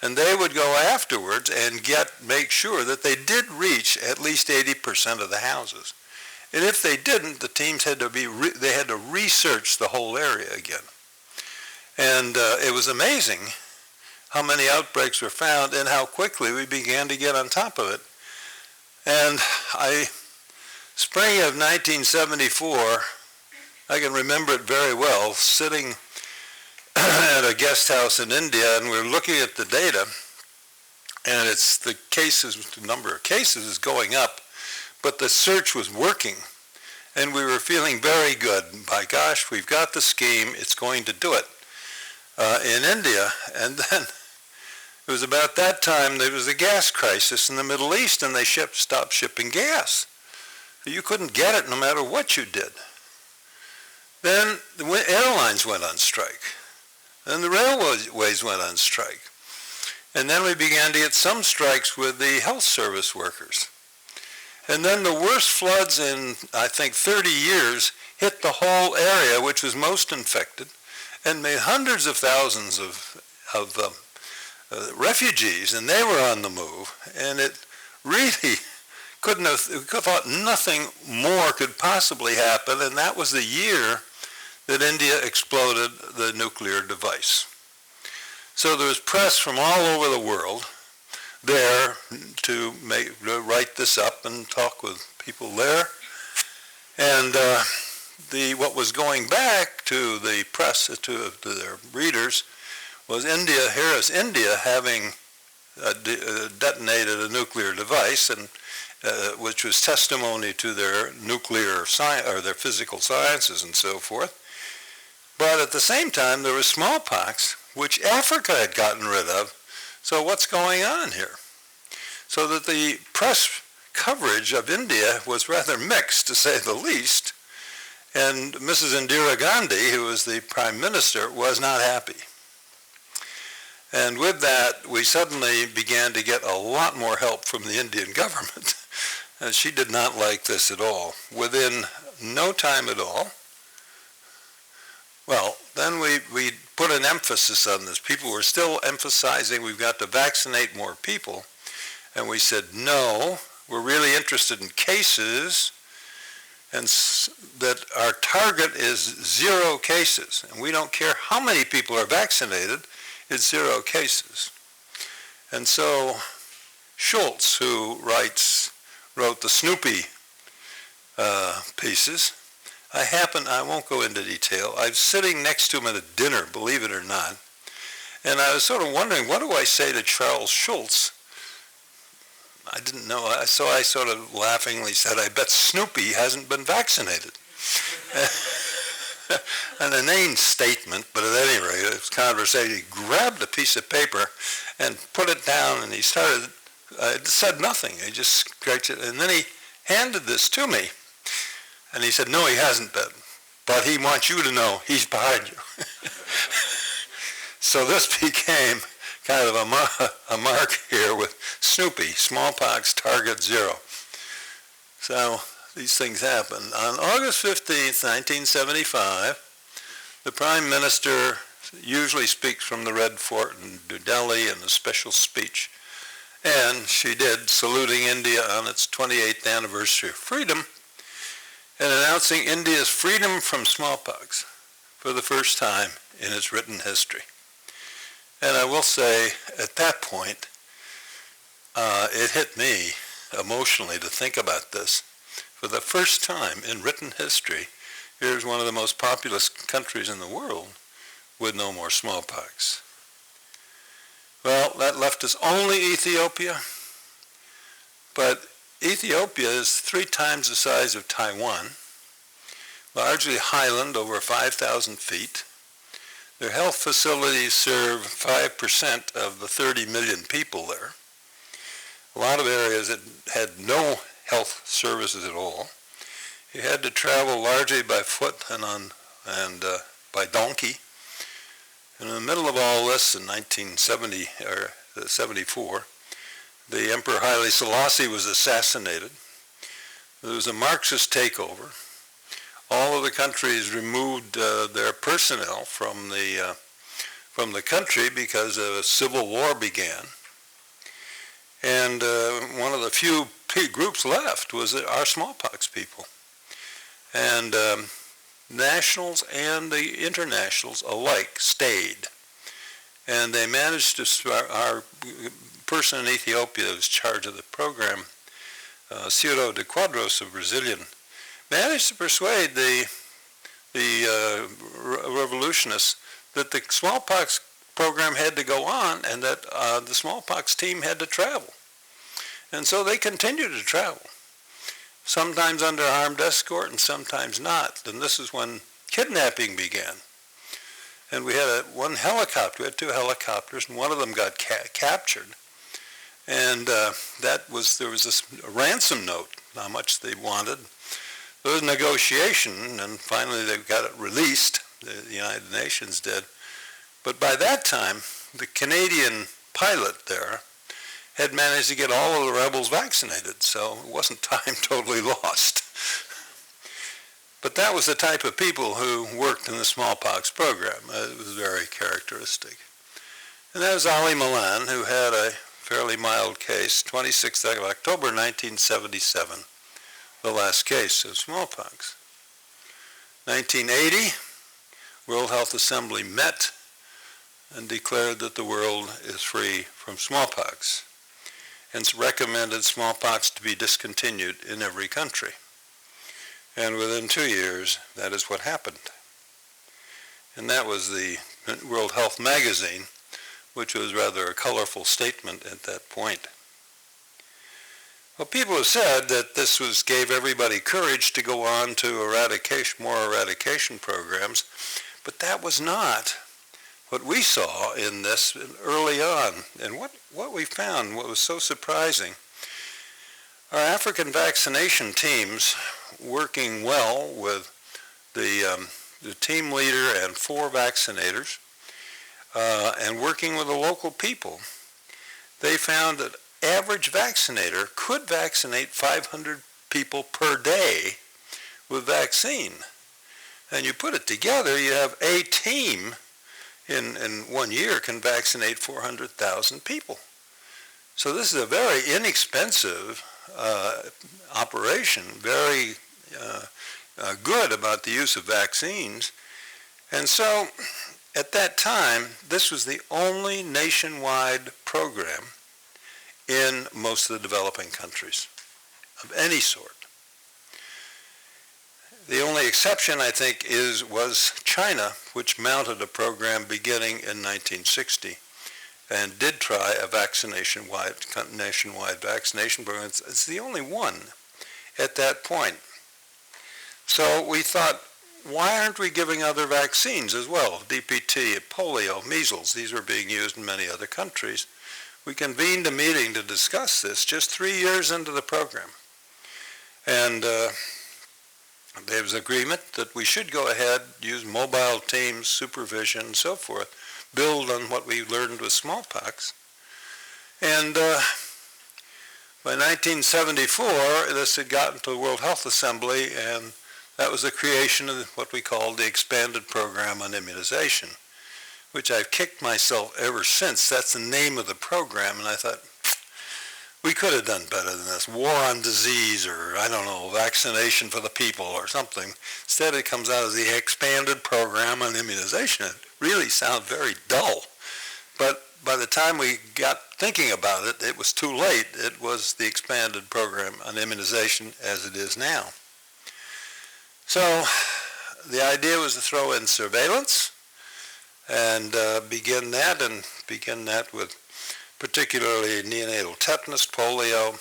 And they would go afterwards and make sure that they did reach at least 80% of the houses. And if they didn't, the teams had to research the whole area again. And it was amazing how many outbreaks were found and how quickly we began to get on top of it. And spring of 1974, I can remember it very well, sitting at a guest house in India, and we're looking at the data, and the number of cases is going up, but the search was working, and we were feeling very good. By gosh, we've got the scheme, it's going to do it in India. And then it was about that time there was a gas crisis in the Middle East, and they stopped shipping gas. You couldn't get it no matter what you did. Then the airlines went on strike. Then the railways went on strike. And then we began to get some strikes with the health service workers. And then the worst floods in, I think, 30 years hit the whole area, which was most infected, and made hundreds of thousands of refugees, and they were on the move. And it really thought nothing more could possibly happen, and that was the year that India exploded the nuclear device. So there was press from all over the world there to write this up and talk with people there. And what was going back to the press, to their readers, was India. Here is India having detonated a nuclear device, and which was testimony to their nuclear science or their physical sciences and so forth. But at the same time, there was smallpox, which Africa had gotten rid of. So what's going on here? So that the press coverage of India was rather mixed, to say the least. And Mrs. Indira Gandhi, who was the prime minister, was not happy. And with that, we suddenly began to get a lot more help from the Indian government. And she did not like this at all. Within no time at all, well, then we put an emphasis on this. People were still emphasizing we've got to vaccinate more people. And we said, no, we're really interested in cases, and that our target is 0 cases. And we don't care how many people are vaccinated, it's 0 cases. And so Schultz, who wrote the Snoopy pieces, I won't go into detail. I was sitting next to him at a dinner, believe it or not, and I was sort of wondering, what do I say to Charles Schultz? I didn't know, so I sort of laughingly said, I bet Snoopy hasn't been vaccinated. An inane statement, but at any rate, it was conversation. He grabbed a piece of paper and put it down, and he started, said nothing. He just scratched it, and then he handed this to me. And he said, no, he hasn't been, but he wants you to know he's behind you. So this became kind of a mark here with Snoopy, smallpox target 0. So these things happen. On August 15th, 1975, the Prime Minister usually speaks from the Red Fort in New Delhi in a special speech. And she did, saluting India on its 28th anniversary of freedom and announcing India's freedom from smallpox for the first time in its written history. And I will say, at that point, it hit me emotionally to think about this. For the first time in written history, here's one of the most populous countries in the world with no more smallpox. Well, that left us only Ethiopia, but Ethiopia is 3 times the size of Taiwan, largely highland, over 5,000 feet. Their health facilities serve 5% of the 30 million people there. A lot of areas that had no health services at all. You had to travel largely by foot and by donkey. And in the middle of all this, in 1970 or 74, the Emperor Haile Selassie was assassinated. There was a Marxist takeover. All of the countries removed their personnel from the country because a civil war began. And one of the few groups left was our smallpox people. And nationals and the internationals alike stayed. And they managed to, our person in Ethiopia who was in charge of the program, Ciro de Quadros, a Brazilian, managed to persuade the revolutionists that the smallpox program had to go on and that the smallpox team had to travel. And so they continued to travel, sometimes under armed escort and sometimes not. And this is when kidnapping began. And we had one helicopter, we had 2 helicopters, and one of them got captured. And there was this ransom note, how much they wanted. There was negotiation, and finally they got it released, the United Nations did. But by that time, the Canadian pilot there had managed to get all of the rebels vaccinated, so it wasn't time totally lost. But that was the type of people who worked in the smallpox program. It was very characteristic. And that was Ali Milan, who had a fairly mild case, 26th of October 1977, the last case of smallpox. 1980, World Health Assembly met and declared that the world is free from smallpox and recommended smallpox to be discontinued in every country. And within 2 years, that is what happened. And that was the World Health Magazine, which was rather a colorful statement at that point. Well, people have said that this gave everybody courage to go on to more eradication programs, but that was not what we saw in this early on. And what we found, what was so surprising, our African vaccination teams, working well with the team leader and 4 vaccinators, and working with the local people, they found that average vaccinator could vaccinate 500 people per day with vaccine. And you put it together, you have a team in 1 year can vaccinate 400,000 people. So this is a very inexpensive operation, very good about the use of vaccines. And so at that time, this was the only nationwide program in most of the developing countries of any sort. The only exception, I think, was China, which mounted a program beginning in 1960 and did try a nationwide vaccination program. It's the only one at that point. So we thought, why aren't we giving other vaccines as well? DPT, polio, measles, these were being used in many other countries. We convened a meeting to discuss this just 3 years into the program. And there was agreement that we should go ahead, use mobile teams, supervision, and so forth, build on what we learned with smallpox. And by 1974, this had gotten to the World Health Assembly, and that was the creation of what we called the Expanded Program on Immunization, which I've kicked myself ever since. That's the name of the program, and I thought, we could have done better than this. War on disease, or I don't know, vaccination for the people or something. Instead, it comes out as the Expanded Program on Immunization. It really sounds very dull. But by the time we got thinking about it, it was too late. It was the Expanded Program on Immunization as it is now. So the idea was to throw in surveillance and begin that with particularly neonatal tetanus, polio,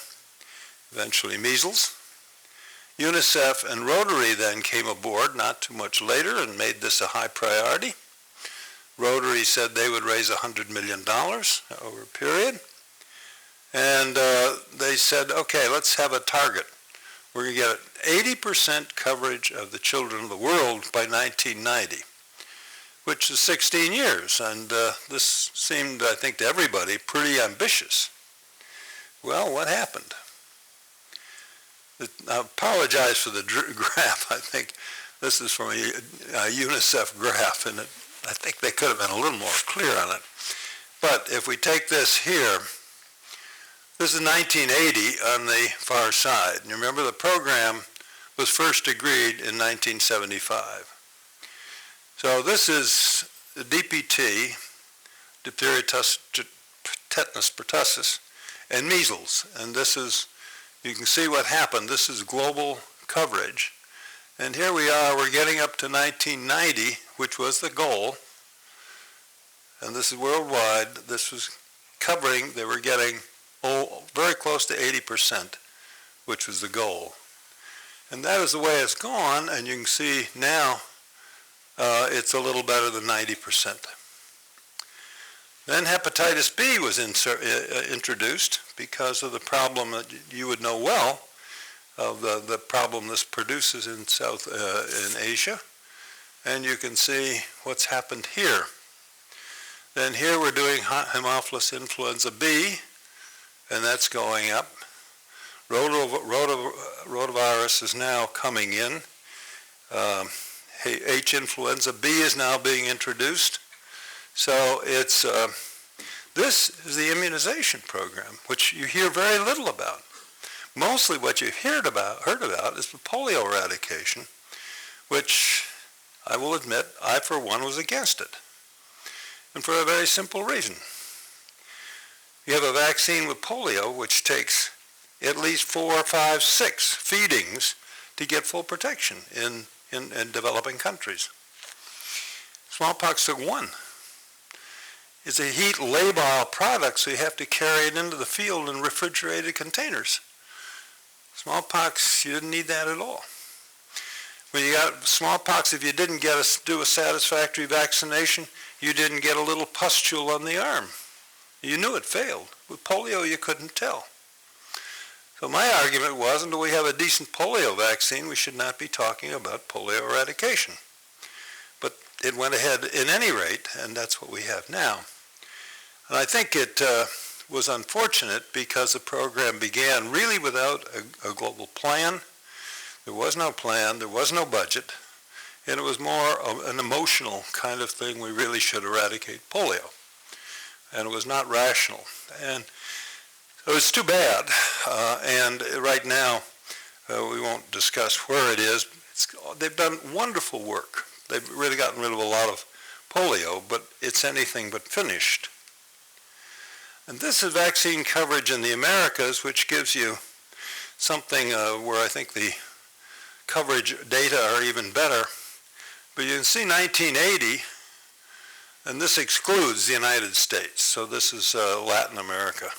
eventually measles. UNICEF and Rotary then came aboard not too much later and made this a high priority. Rotary said they would raise $100 million over a period. And they said, okay, let's have a target. We're going to get 80% coverage of the children of the world by 1990. Which is 16 years, and this seemed, I think, to everybody pretty ambitious. Well, what happened? I apologize for the graph. I think this is from a UNICEF graph, and I think they could have been a little more clear on it. But if we take this here, this is 1980 on the far side. And you remember the program was first agreed in 1975. So this is the DPT, diphtheria, tetanus, pertussis, and measles. And this is, you can see what happened. This is global coverage. And here we are, we're getting up to 1990, which was the goal. And this is worldwide. This was covering, they were getting very close to 80%, which was the goal. And that is the way it's gone, and you can see now it's a little better than 90%. Then hepatitis B was introduced because of the problem that you would know well of the problem this produces in in Asia. And you can see what's happened here. Then here we're doing Haemophilus influenza B, and that's going up. Rotavirus is now coming in. H influenza B is now being introduced. So it's this is the immunization program, which you hear very little about. Mostly what you've heard about is the polio eradication, which I will admit I, for one, was against it. And for a very simple reason. You have a vaccine with polio, which takes at least 4, 5, 6 feedings to get full protection in developing countries. Smallpox took 1. It's a heat labile product, so you have to carry it into the field in refrigerated containers. Smallpox, you didn't need that at all. When you got smallpox, if you didn't do a satisfactory vaccination, you didn't get a little pustule on the arm. You knew it failed. With polio, you couldn't tell. So my argument was, until we have a decent polio vaccine, we should not be talking about polio eradication. But it went ahead in any rate, and that's what we have now. And I think it was unfortunate because the program began really without a global plan. There was no plan, there was no budget, and it was more of an emotional kind of thing. We really should eradicate polio. And it was not rational. And so it's too bad. And right now, we won't discuss where it is. They've done wonderful work. They've really gotten rid of a lot of polio, but it's anything but finished. And this is vaccine coverage in the Americas, which gives you something where I think the coverage data are even better. But you can see 1980, and this excludes the United States. So this is Latin America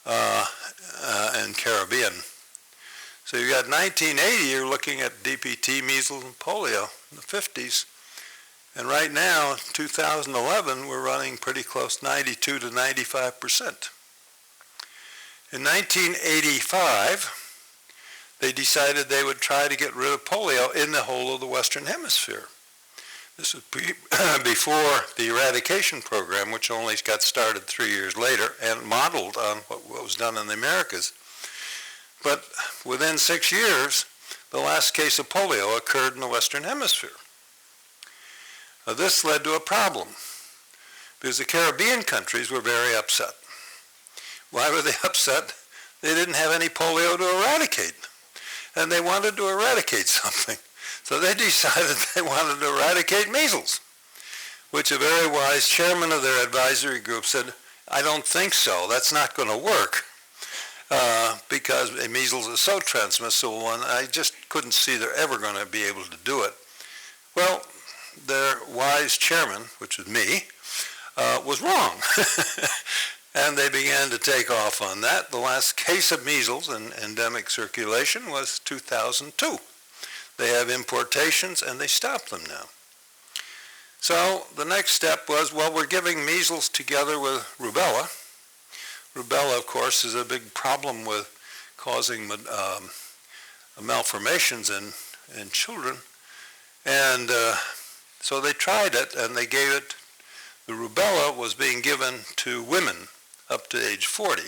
and Caribbean. So you got 1980, you're looking at DPT, measles, and polio in the 50s. And right now, 2011, we're running pretty close, 92 to 95%. In 1985, they decided they would try to get rid of polio in the whole of the Western Hemisphere. This was before the Eradication Program, which only got started 3 years later and modeled on what was done in the Americas. But within 6 years, the last case of polio occurred in the Western Hemisphere. Now, this led to a problem because the Caribbean countries were very upset. Why were they upset? They didn't have any polio to eradicate, and they wanted to eradicate something. So they decided they wanted to eradicate measles, which a very wise chairman of their advisory group said, I don't think so. That's not going to work. Because measles is so transmissible, and I just couldn't see they're ever going to be able to do it. Well, their wise chairman, which was me, was wrong. And they began to take off on that. The last case of measles in endemic circulation was 2002. They have importations, and they stopped them now. So the next step was, well, we're giving measles together with rubella. Rubella, of course, is a big problem with causing malformations in children. And so they tried it, and they gave it. The rubella was being given to women up to age 40.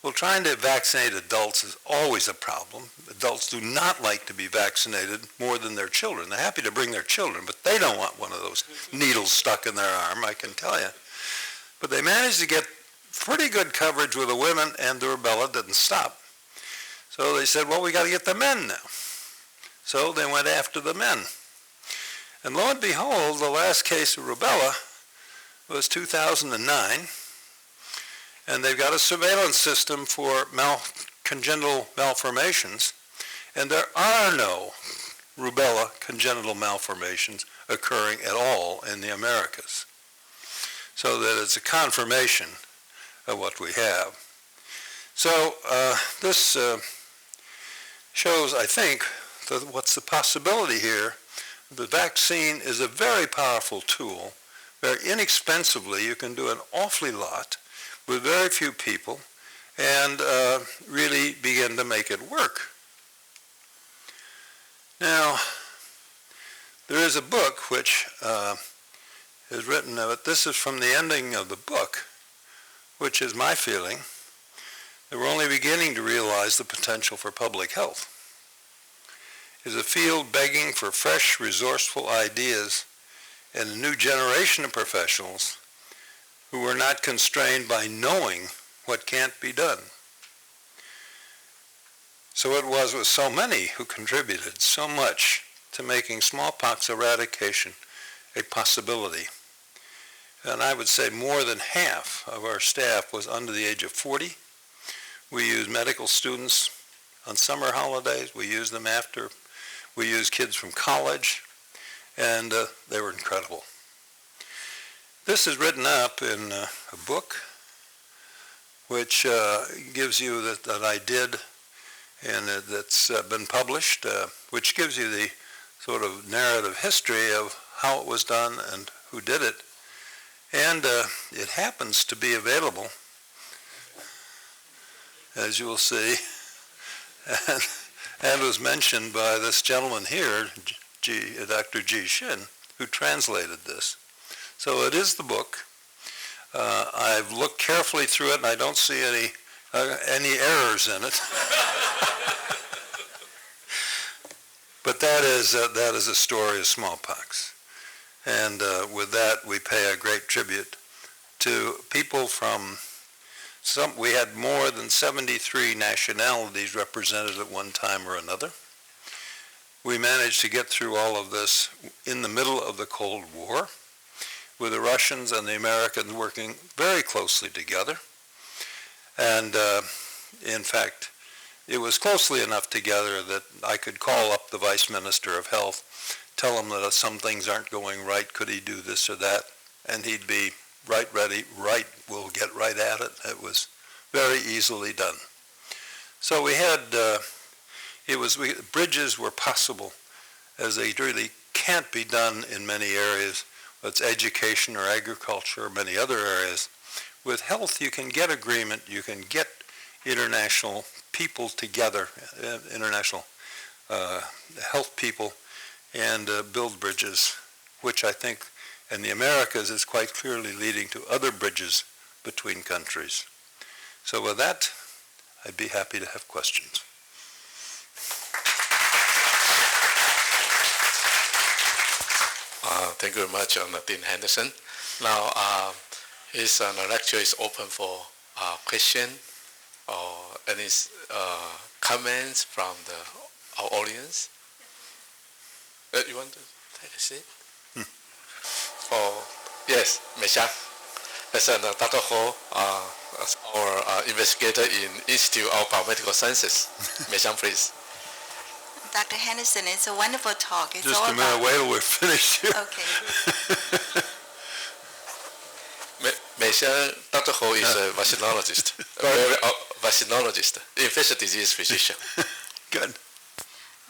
Well, trying to vaccinate adults is always a problem. Adults do not like to be vaccinated more than their children. They're happy to bring their children, but they don't want one of those needles stuck in their arm, I can tell you. But they managed to get pretty good coverage with the women, and the rubella didn't stop. So they said, well, we got to get the men now. So they went after the men. And lo and behold, the last case of rubella was 2009, and they've got a surveillance system for congenital malformations, and there are no rubella congenital malformations occurring at all in the Americas. So that it's a confirmation of what we have. So this shows, I think, what's the possibility here. The vaccine is a very powerful tool. Very inexpensively, you can do an awfully lot with very few people and really begin to make it work. Now, there is a book which is written of it. This is from the ending of the book, which is my feeling that we're only beginning to realize the potential for public health. It's a field begging for fresh, resourceful ideas and a new generation of professionals who are not constrained by knowing what can't be done. So it was with so many who contributed so much to making smallpox eradication a possibility. And I would say more than half of our staff was under the age of 40. We used medical students on summer holidays. We used them after. We used kids from college, and they were incredible. This is written up in a book which gives you that I did, and that's been published, which gives you the sort of narrative history of how it was done and who did it. And it happens to be available, as you will see, and was mentioned by this gentleman here, Dr. G. Shin, who translated this. So it is the book. I've looked carefully through it, and I don't see any errors in it. But that is a story of smallpox. And with that, we pay a great tribute to people from we had more than 73 nationalities represented at one time or another. We managed to get through all of this in the middle of the Cold War, with the Russians and the Americans working very closely together. And in fact, it was closely enough together that I could call up the Vice Minister of Health, tell him that some things aren't going right, could he do this or that, and he'd be right, ready, right, we'll get right at it. It was very easily done. So we had, bridges were possible, as they really can't be done in many areas. It's education or agriculture or many other areas. With health, you can get agreement, you can get international people together, international health people, and build bridges, which I think in the Americas is quite clearly leading to other bridges between countries. So with that, I'd be happy to have questions. Thank you very much, Dean Henderson. Now, his lecture is open for question or any comments from our audience. You want to take a seat? Yes, Meishan. As Dr. Ho, our investigator in Institute of Biomedical Sciences. Meishan, please. Dr. Henderson, it's a wonderful talk. It's Just all a minute, wait till we're finished here. Okay. Meishan, Dr. Ho is a vaccinologist, vaccinologist, infectious disease physician. Good.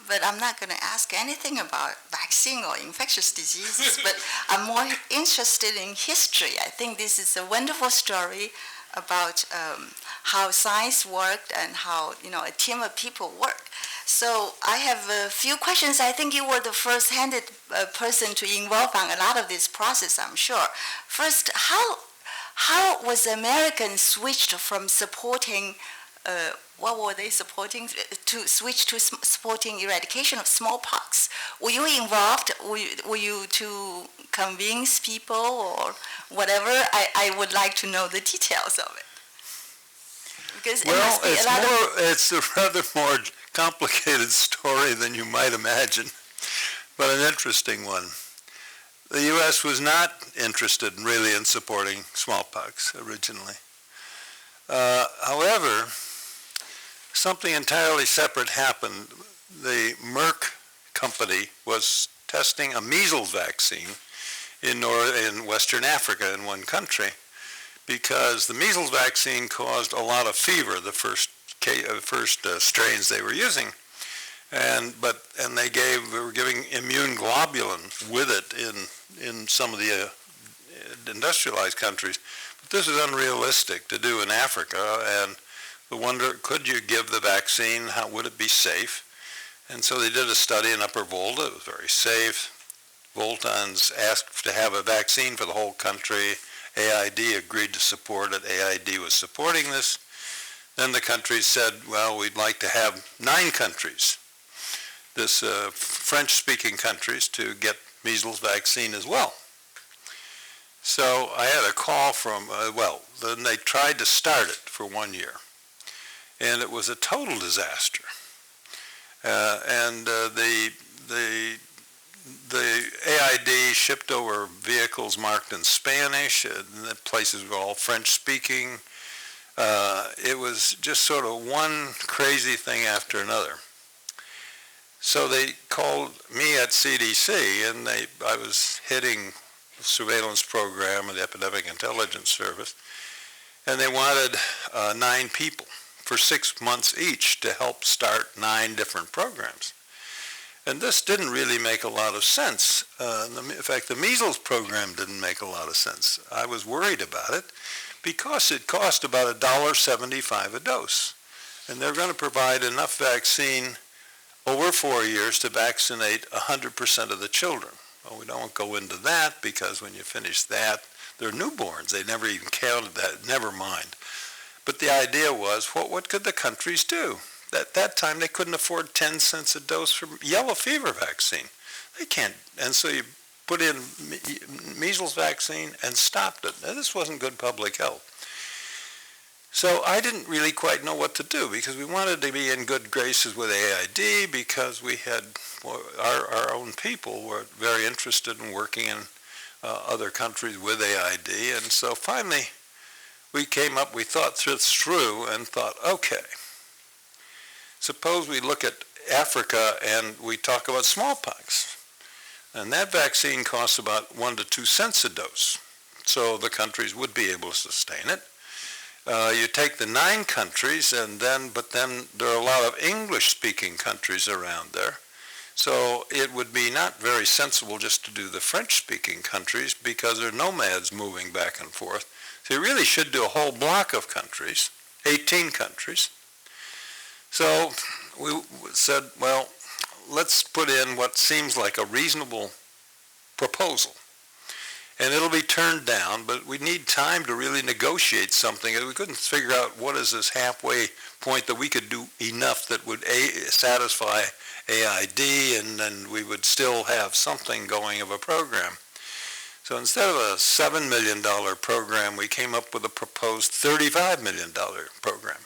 But I'm not going to ask anything about vaccine or infectious diseases, but I'm more interested in history. I think this is a wonderful story about how science worked and how a team of people work. So I have a few questions. I think you were the first-handed person to involve on a lot of this process, I'm sure. First, how was Americans switched from supporting what were they supporting, to switch to supporting eradication of smallpox? Were you involved? Were you to convince people or whatever? I would like to know the details of it. Because well, it's a rather more complicated story than you might imagine, but an interesting one. The U.S. was not interested really in supporting smallpox originally. However, something entirely separate happened. The Merck company was testing a measles vaccine in Western Africa in one country, because the measles vaccine caused a lot of fever, the first strains they were using. And they were giving immune globulin with it in some of the industrialized countries. But this is unrealistic to do in Africa, and the wonder, could you give the vaccine? How would it be safe? And so they did a study in Upper Volta. It was very safe. Voltans asked to have a vaccine for the whole country. AID agreed to support it. AID was supporting this. Then the countries said, well, we'd like to have 9 countries, this French-speaking countries, to get measles vaccine as well. So I had a call from, then they tried to start it for 1 year. And it was a total disaster. The AID shipped over vehicles marked in Spanish, and the places were all French-speaking. It was just sort of one crazy thing after another. So they called me at CDC, and I was heading the surveillance program of the Epidemic Intelligence Service, and they wanted 9 people for 6 months each to help start 9 different programs. And this didn't really make a lot of sense. In fact, the measles program didn't make a lot of sense. I was worried about it because it cost about $1.75 a dose. And they're going to provide enough vaccine over 4 years to vaccinate 100% of the children. Well, we don't go into that because when you finish that, they're newborns. They never even counted that. Never mind. But the idea was, what could the countries do? at that time they couldn't afford 10 cents a dose for yellow fever vaccine. They can't, and so you put in measles vaccine and stopped it. Now, this wasn't good public health. So I didn't really quite know what to do because we wanted to be in good graces with AID because we had, our own people were very interested in working in other countries with AID. And so finally we thought this through and thought, okay, suppose we look at Africa and we talk about smallpox. And that vaccine costs about 1 to 2 cents a dose. So the countries would be able to sustain it. You take the 9 countries, but then there are a lot of English-speaking countries around there. So it would be not very sensible just to do the French-speaking countries because there are nomads moving back and forth. So you really should do a whole block of countries, 18 countries. So we said, well, let's put in what seems like a reasonable proposal. And it'll be turned down, but we need time to really negotiate something. We couldn't figure out what is this halfway point that we could do enough that would satisfy AID, and then we would still have something going of a program. So instead of a $7 million program, we came up with a proposed $35 million program.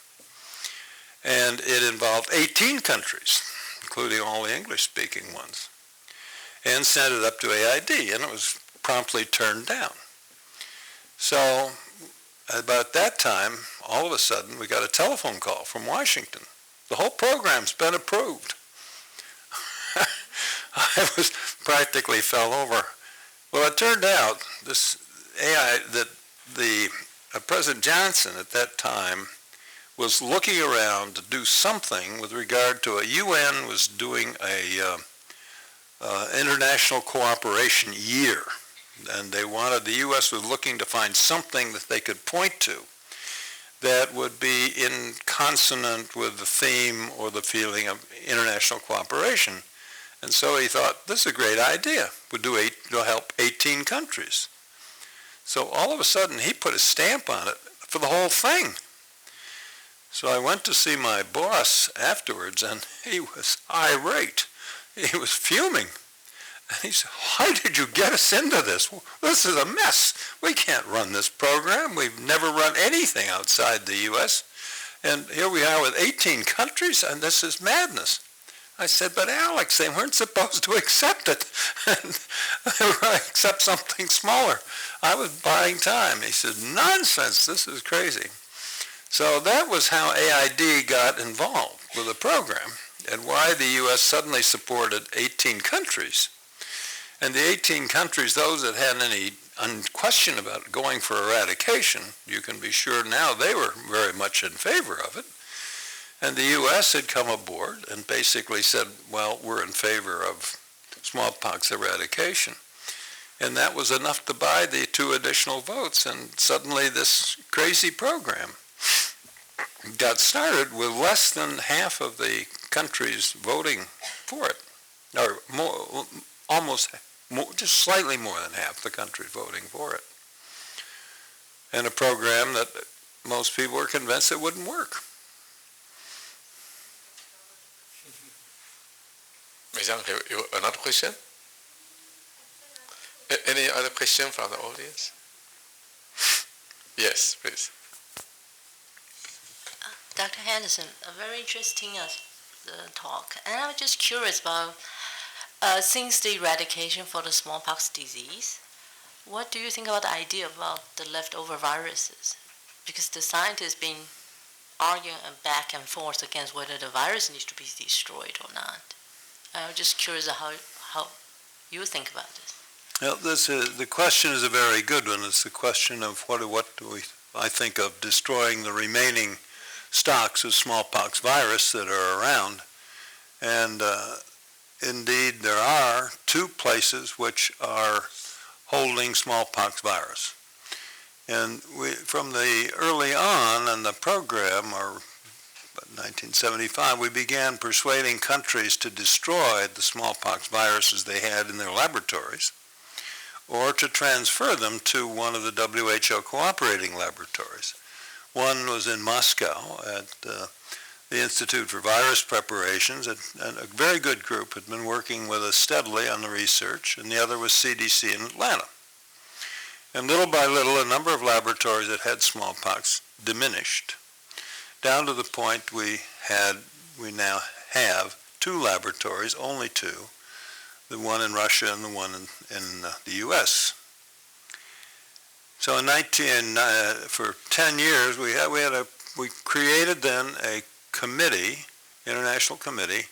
And it involved 18 countries, including all the English-speaking ones, and sent it up to AID, and it was promptly turned down. So about that time, all of a sudden, we got a telephone call from Washington. The whole program's been approved. I was practically fell over. Well, it turned out that President Johnson at that time was looking around to do something with regard to UN was doing a international cooperation year. And the U.S. was looking to find something that they could point to that would be in consonant with the theme or the feeling of international cooperation. And so he thought, this is a great idea. It'll help 18 countries. So all of a sudden, he put a stamp on it for the whole thing. So I went to see my boss afterwards, and he was irate. He was fuming. And he said, why did you get us into this? This is a mess. We can't run this program. We've never run anything outside the U.S. And here we are with 18 countries, and this is madness. I said, but Alex, they weren't supposed to accept it. They were going to accept something smaller. I was buying time. He said, nonsense, this is crazy. So that was how AID got involved with the program and why the U.S. suddenly supported 18 countries. And the 18 countries, those that had any question about going for eradication, you can be sure now they were very much in favor of it. And the U.S. had come aboard and basically said, well, we're in favor of smallpox eradication. And that was enough to buy the 2 additional votes. And suddenly this crazy program got started with less than half of the countries voting for it, or more, just slightly more than half the country voting for it. And a program that most people were convinced it wouldn't work. Mei-Jiang, you another question? Any other question from the audience? Yes, please. Dr. Henderson, a very interesting talk. And I was just curious about, since the eradication for the smallpox disease, what do you think about the idea about the leftover viruses? Because the scientists have been arguing back and forth against whether the virus needs to be destroyed or not. I was just curious how you think about this. Well, the question is a very good one. It's the question of what do I think of destroying the remaining stocks of smallpox virus that are around. And indeed, there are 2 places which are holding smallpox virus. And from the early on in the program, or 1975, we began persuading countries to destroy the smallpox viruses they had in their laboratories, or to transfer them to one of the WHO cooperating laboratories. One was in Moscow at the Institute for Virus Preparations, and a very good group had been working with us steadily on the research, and the other was CDC in Atlanta. And little by little, a number of laboratories that had smallpox diminished, down to the point we now have 2 laboratories, only 2, the one in Russia and the one in the U.S. So for 10 years, we created then a committee, international committee,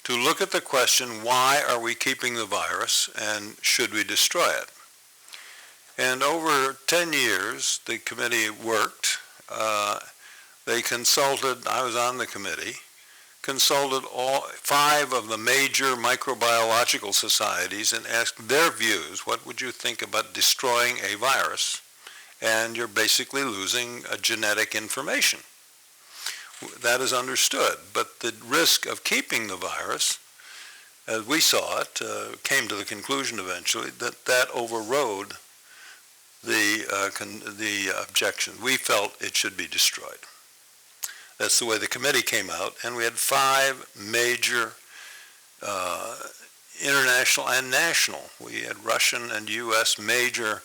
to look at the question, why are we keeping the virus and should we destroy it? And over 10 years, the committee worked. They consulted, I was on the committee, consulted all 5 of the major microbiological societies and asked their views. What would you think about destroying a virus? And you're basically losing genetic information. That is understood, but the risk of keeping the virus, as we saw it, came to the conclusion eventually that overrode the objection. We felt it should be destroyed. That's the way the committee came out, and we had 5 major international and national. We had Russian and U.S. major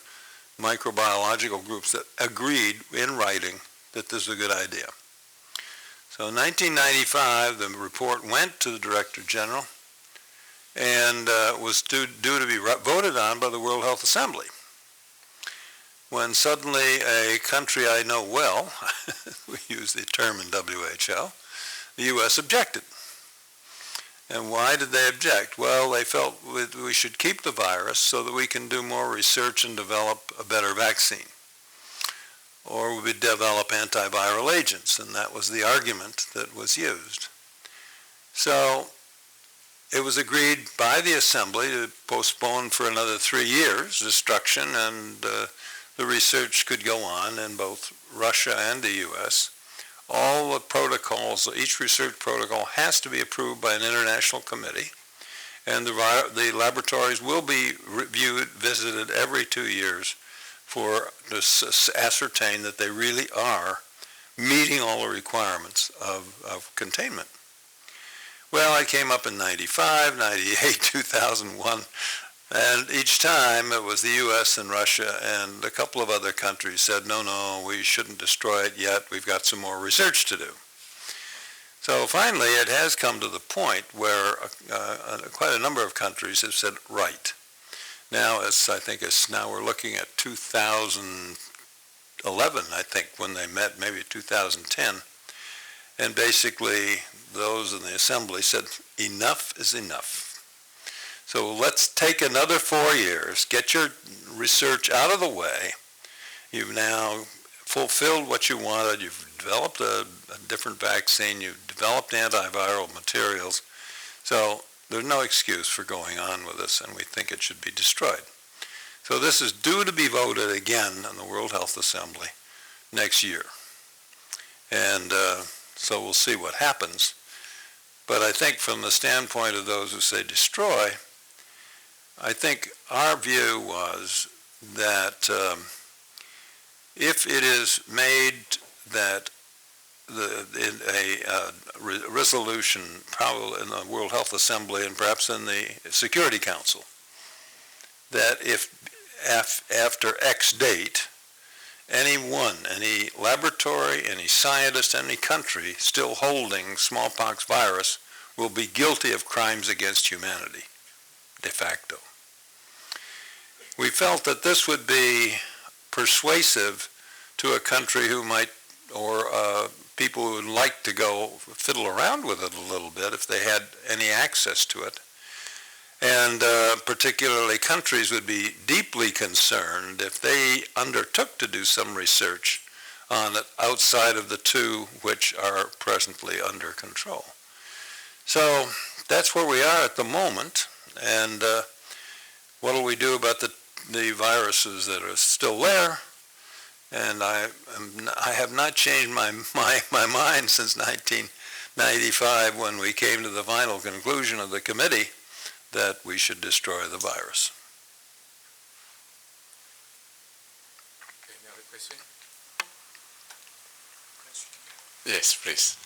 microbiological groups that agreed in writing that this is a good idea. So in 1995, the report went to the Director General and was due to be voted on by the World Health Assembly. When suddenly a country I know well, we use the term in WHO, the U.S. objected. And why did they object? Well, they felt we should keep the virus so that we can do more research and develop a better vaccine. Or we would develop antiviral agents, and that was the argument that was used. So it was agreed by the Assembly to postpone for another 3 years destruction, and the research could go on in both Russia and the U.S. All the protocols, each research protocol has to be approved by an international committee, and the laboratories will be reviewed, visited every 2 years to ascertain that they really are meeting all the requirements of containment. Well, I came up in 95, 98, 2001, and each time it was the U.S. and Russia and a couple of other countries said, no, we shouldn't destroy it yet. We've got some more research to do. So finally, it has come to the point where quite a number of countries have said, right. Now, now we're looking at 2011, I think, when they met, maybe 2010. And basically, those in the Assembly said, enough is enough. So let's take another 4 years, get your research out of the way. You've now fulfilled what you wanted. You've developed a different vaccine. You've developed antiviral materials. So there's no excuse for going on with this, and we think it should be destroyed. So this is due to be voted again in the World Health Assembly next year. And so we'll see what happens. But I think from the standpoint of those who say destroy, I think our view was that if it is made that a resolution, probably in the World Health Assembly and perhaps in the Security Council, that if after X date, any laboratory, any scientist, any country still holding smallpox virus will be guilty of crimes against humanity, de facto. We felt that this would be persuasive to a country who might, or people who would like to go fiddle around with it a little bit if they had any access to it. And particularly countries would be deeply concerned if they undertook to do some research on it outside of the 2 which are presently under control. So that's where we are at the moment. And what will we do about the viruses that are still there? And I have not changed my mind since 1995 when we came to the final conclusion of the committee that we should destroy the virus. Any other question? Yes, please.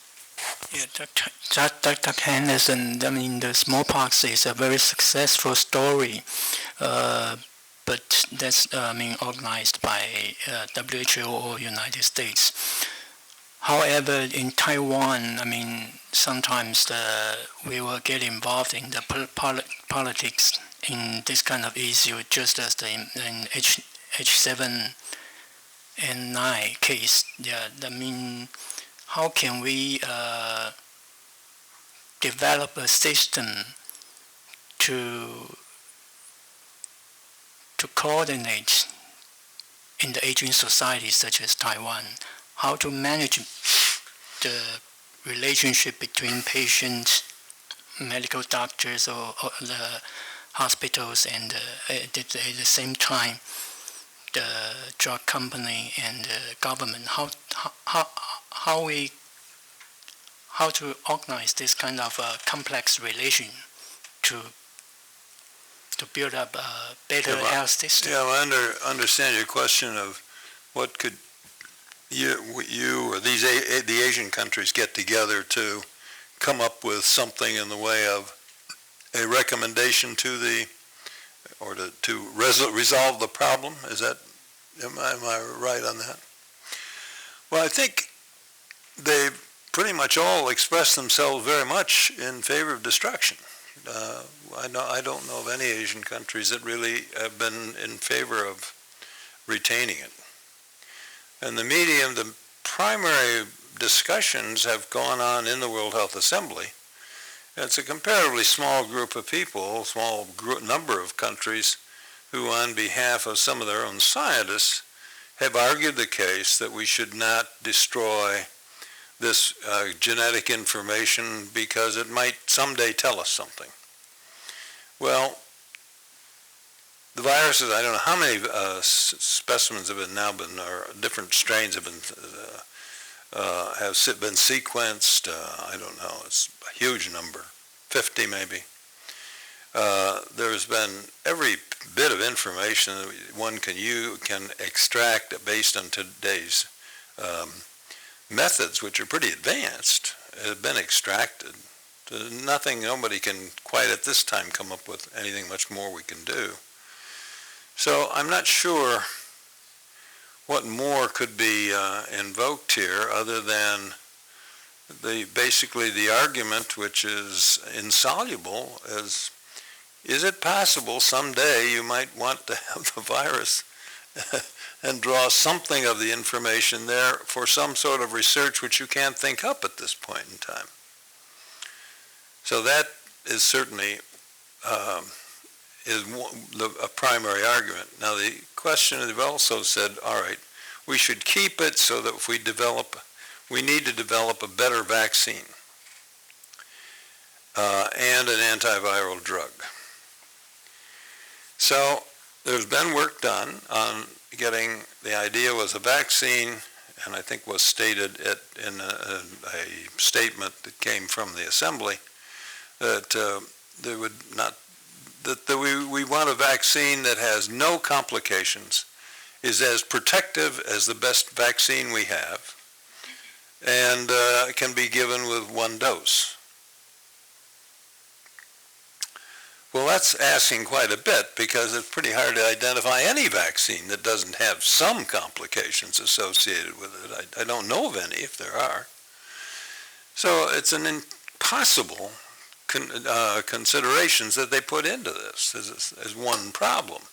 Yeah, Dr. Henderson, I mean, the smallpox is a very successful story, but that's, organized by WHO or United States. However, in Taiwan, sometimes we will get involved in the politics in this kind of issue, just as in H7N9 case. Yeah, how can we develop a system to coordinate in the aging societies such as Taiwan, how to manage the relationship between patients, medical doctors, or the hospitals, and at the same time the drug company and the government. How to organize this kind of complex relation to build up a better health system? Yeah, I understand your question of what could you or the Asian countries get together to come up with something in the way of a recommendation to to resolve the problem? Am I right on that? Well, I think they've pretty much all expressed themselves very much in favor of destruction. I don't know of any Asian countries that really have been in favor of retaining it. And the primary discussions have gone on in the World Health Assembly. It's a comparatively small group of people, number of countries, who on behalf of some of their own scientists have argued the case that we should not destroy this genetic information because it might someday tell us something. Well, the viruses, I don't know how many specimens have or different strains have been sequenced. I don't know. It's a huge number, 50 maybe. There's been every bit of information that one can extract based on today's methods, which are pretty advanced, have been extracted. Nobody can quite at this time come up with anything much more we can do. So I'm not sure what more could be invoked here other than basically the argument, which is insoluble, is it possible someday you might want to have the virus and draw something of the information there for some sort of research which you can't think up at this point in time. So that is certainly a primary argument. Now the question, they've also said, all right, we should keep it so that if we need to develop a better vaccine and an antiviral drug. So there's been work done on the idea was a vaccine, and I think was stated in a statement that came from the assembly that we want a vaccine that has no complications, is as protective as the best vaccine we have, and can be given with one dose. Well, that's asking quite a bit because it's pretty hard to identify any vaccine that doesn't have some complications associated with it. I don't know of any, if there are. So it's an impossible considerations that they put into this as one problem.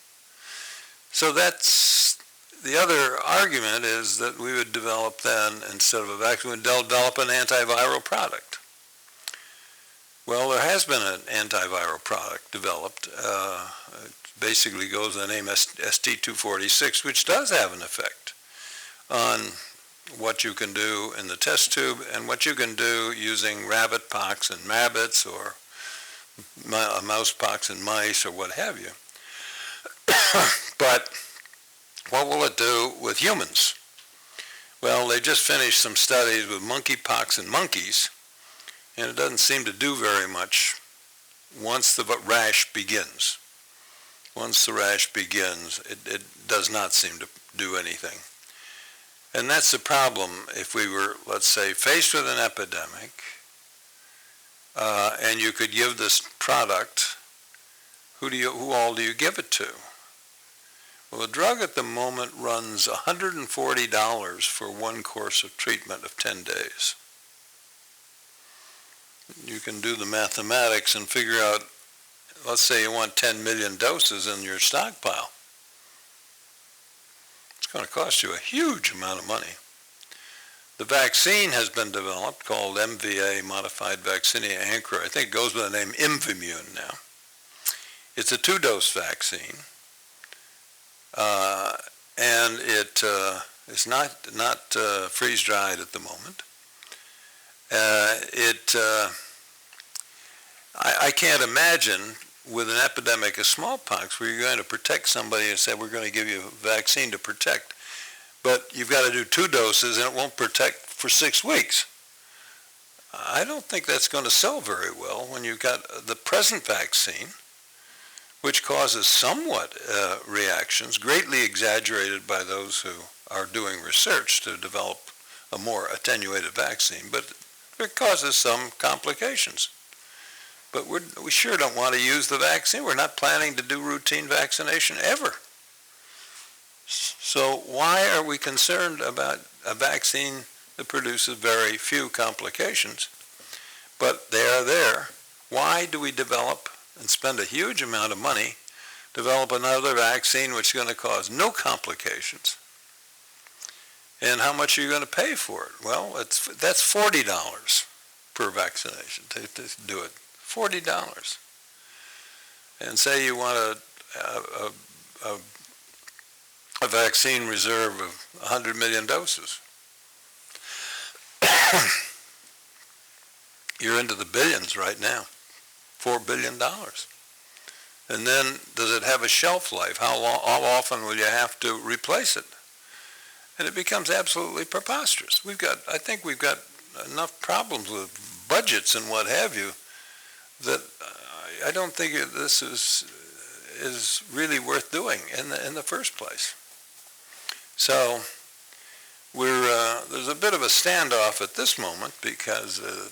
So that's the other argument, is that we would develop then, instead of a vaccine, we would develop an antiviral product. Well, there has been an antiviral product developed. It basically goes by the name ST246, which does have an effect on what you can do in the test tube and what you can do using rabbit pox in rabbits or mouse pox in mice or what have you. But what will it do with humans? Well, they just finished some studies with monkeypox in monkeys, and it doesn't seem to do very much once the rash begins. Once the rash begins, it does not seem to do anything. And that's the problem if we were, let's say, faced with an epidemic, and you could give this product, who all do you give it to? Well, the drug at the moment runs $140 for one course of treatment of 10 days. You can do the mathematics and figure out, let's say you want 10 million doses in your stockpile. It's going to cost you a huge amount of money. The vaccine has been developed called MVA, Modified Vaccinia Ankara. I think it goes by the name Imvimune now. It's a 2-dose vaccine, and it is not freeze-dried at the moment. I can't imagine with an epidemic of smallpox where you're going to protect somebody and say, we're going to give you a vaccine to protect, but you've got to do 2 doses and it won't protect for 6 weeks. I don't think that's going to sell very well when you've got the present vaccine, which causes somewhat reactions, greatly exaggerated by those who are doing research to develop a more attenuated vaccine, but it causes some complications. But we sure don't want to use the vaccine. We're not planning to do routine vaccination ever. So why are we concerned about a vaccine that produces very few complications? But they are there. Why do we develop and spend a huge amount of money, develop another vaccine which is going to cause no complications? And how much are you going to pay for it? Well, that's $40 per vaccination to do it. $40. And say you want a vaccine reserve of 100 million doses. You're into the billions right now, $4 billion. And then does it have a shelf life? How often will you have to replace it? And it becomes absolutely preposterous. I think we've got enough problems with budgets and what have you that I don't think this is really worth doing in the first place. So there's a bit of a standoff at this moment because the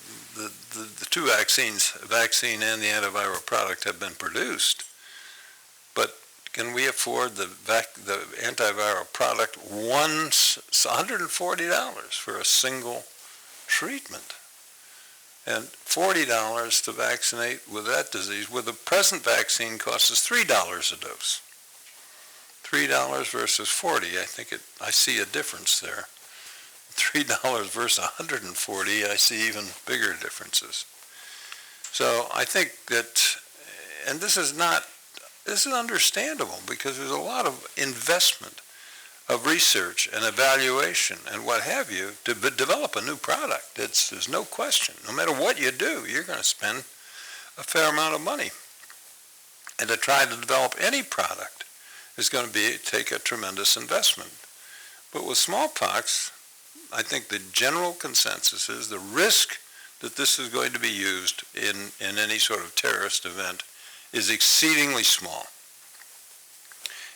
2 vaccines, the vaccine and the antiviral product, have been produced. But can we afford the antiviral product once? It's $140 for a single treatment. And $40 to vaccinate with that disease, with the present vaccine costs us $3 a dose. $3 versus $40, I see a difference there. $3 versus $140, I see even bigger differences. So I think that, and this is understandable because there's a lot of investment of research and evaluation and what have you to develop a new product. There's no question. No matter what you do, you're going to spend a fair amount of money. And to try to develop any product is going to take a tremendous investment. But with smallpox, I think the general consensus is the risk that this is going to be used in any sort of terrorist event is exceedingly small.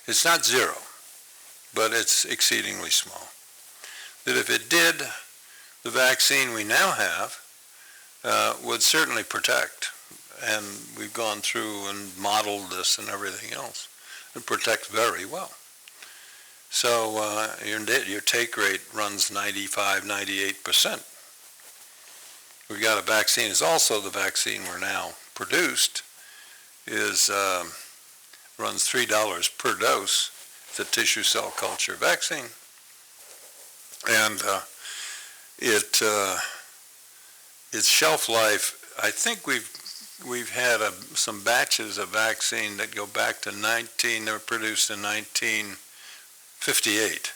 It's not zero, but it's exceedingly small. That if it did, the vaccine we now have would certainly protect. And we've gone through and modeled this and everything else. It protects very well. So your take rate runs 95, 98%. We've got a vaccine. It's also the vaccine we're now produced runs $3 per dose. It's a tissue cell culture vaccine. And its shelf life, I think we've had some batches of vaccine that go back to they were produced in 1958.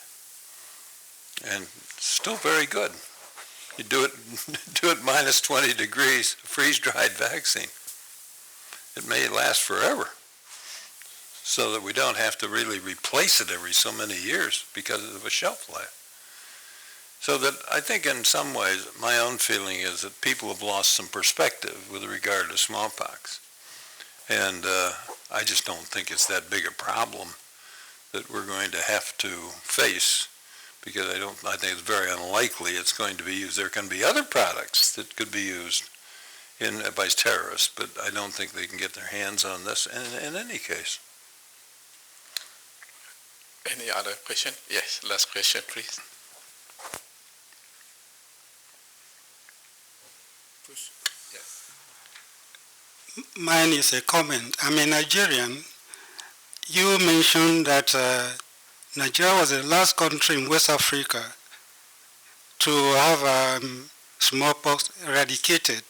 And still very good. You do it minus 20 degrees, freeze-dried vaccine. It may last forever, so that we don't have to really replace it every so many years because of a shelf life. So that I think in some ways, my own feeling is that people have lost some perspective with regard to smallpox. And I just don't think it's that big a problem that we're going to have to face, because I think it's very unlikely it's going to be used. There can be other products that could be used by terrorists, but I don't think they can get their hands on this in any case. Any other question? Yes, last question, please. Yes. Mine is a comment. I'm a Nigerian. You mentioned that Nigeria was the last country in West Africa to have smallpox eradicated.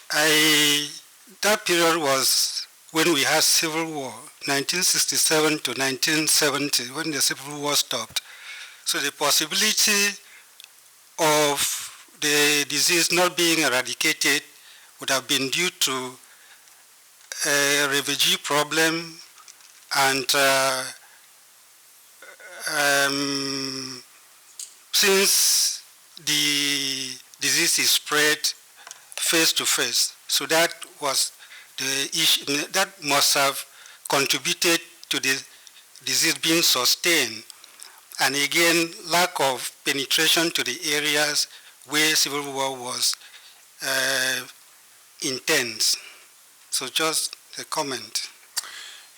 That period was when we had civil war, 1967 to 1970, when the civil war stopped. So the possibility of the disease not being eradicated would have been due to a refugee problem and since the disease is spread face to face, so that was the issue, that must have contributed to the disease being sustained. And again, lack of penetration to the areas where civil war was intense. So just a comment.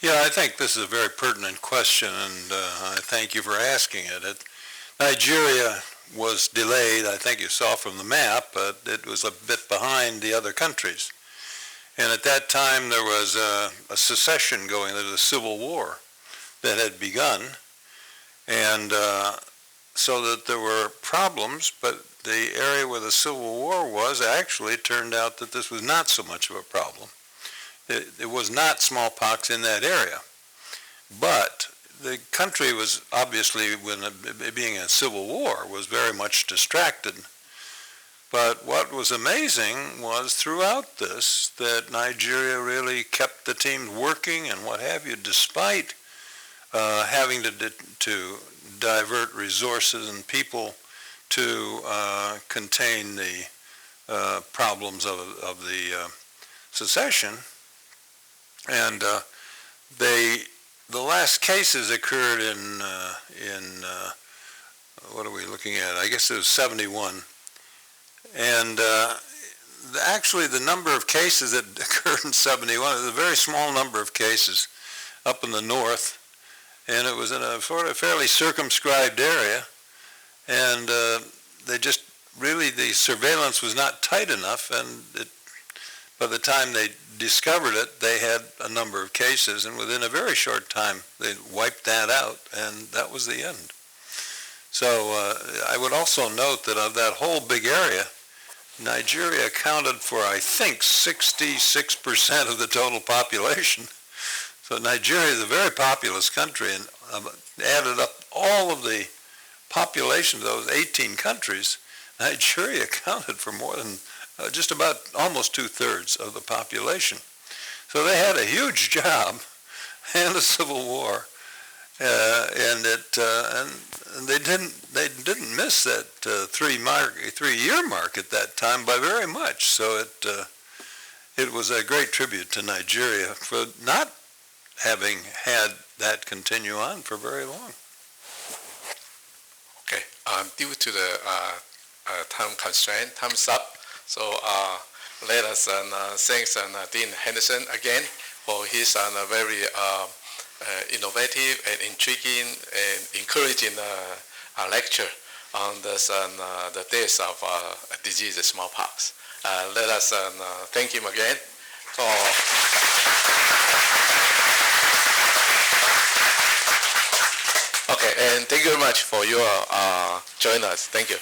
Yeah, I think this is a very pertinent question, and I thank you for asking it. Nigeria was delayed, I think you saw from the map, but it was a bit behind the other countries. And at that time there was a secession going, there was a civil war that had begun, and so that there were problems, but the area where the Civil War was actually turned out that this was not so much of a problem. It was not smallpox in that area. But the country was obviously, when being in a civil war, was very much distracted. But what was amazing was throughout this that Nigeria really kept the teams working and what have you, despite having to divert resources and people to contain the problems of the secession. And the last cases occurred in what are we looking at? I guess it was 71. And actually the number of cases that occurred in 71 was a very small number of cases up in the north. And it was in a fairly circumscribed area. And they just really, the surveillance was not tight enough, and by the time they discovered it, they had a number of cases, and within a very short time, they wiped that out, and that was the end. So I would also note that of that whole big area, Nigeria accounted for, I think, 66% of the total population. So Nigeria is a very populous country, and added up all of the population of those 18 countries, Nigeria accounted for more than just about almost 2/3 of the population. So they had a huge job and a civil war, and they didn't miss that 3-year mark at that time by very much. So it was a great tribute to Nigeria for not having had that continue on for very long. Okay, due to the time constraint, time's up. So let us thank Dean Henderson again for his very innovative and intriguing and encouraging lecture on this, the death of disease smallpox. Let us thank him again for. Okay, and thank you very much for your joining us. Thank you.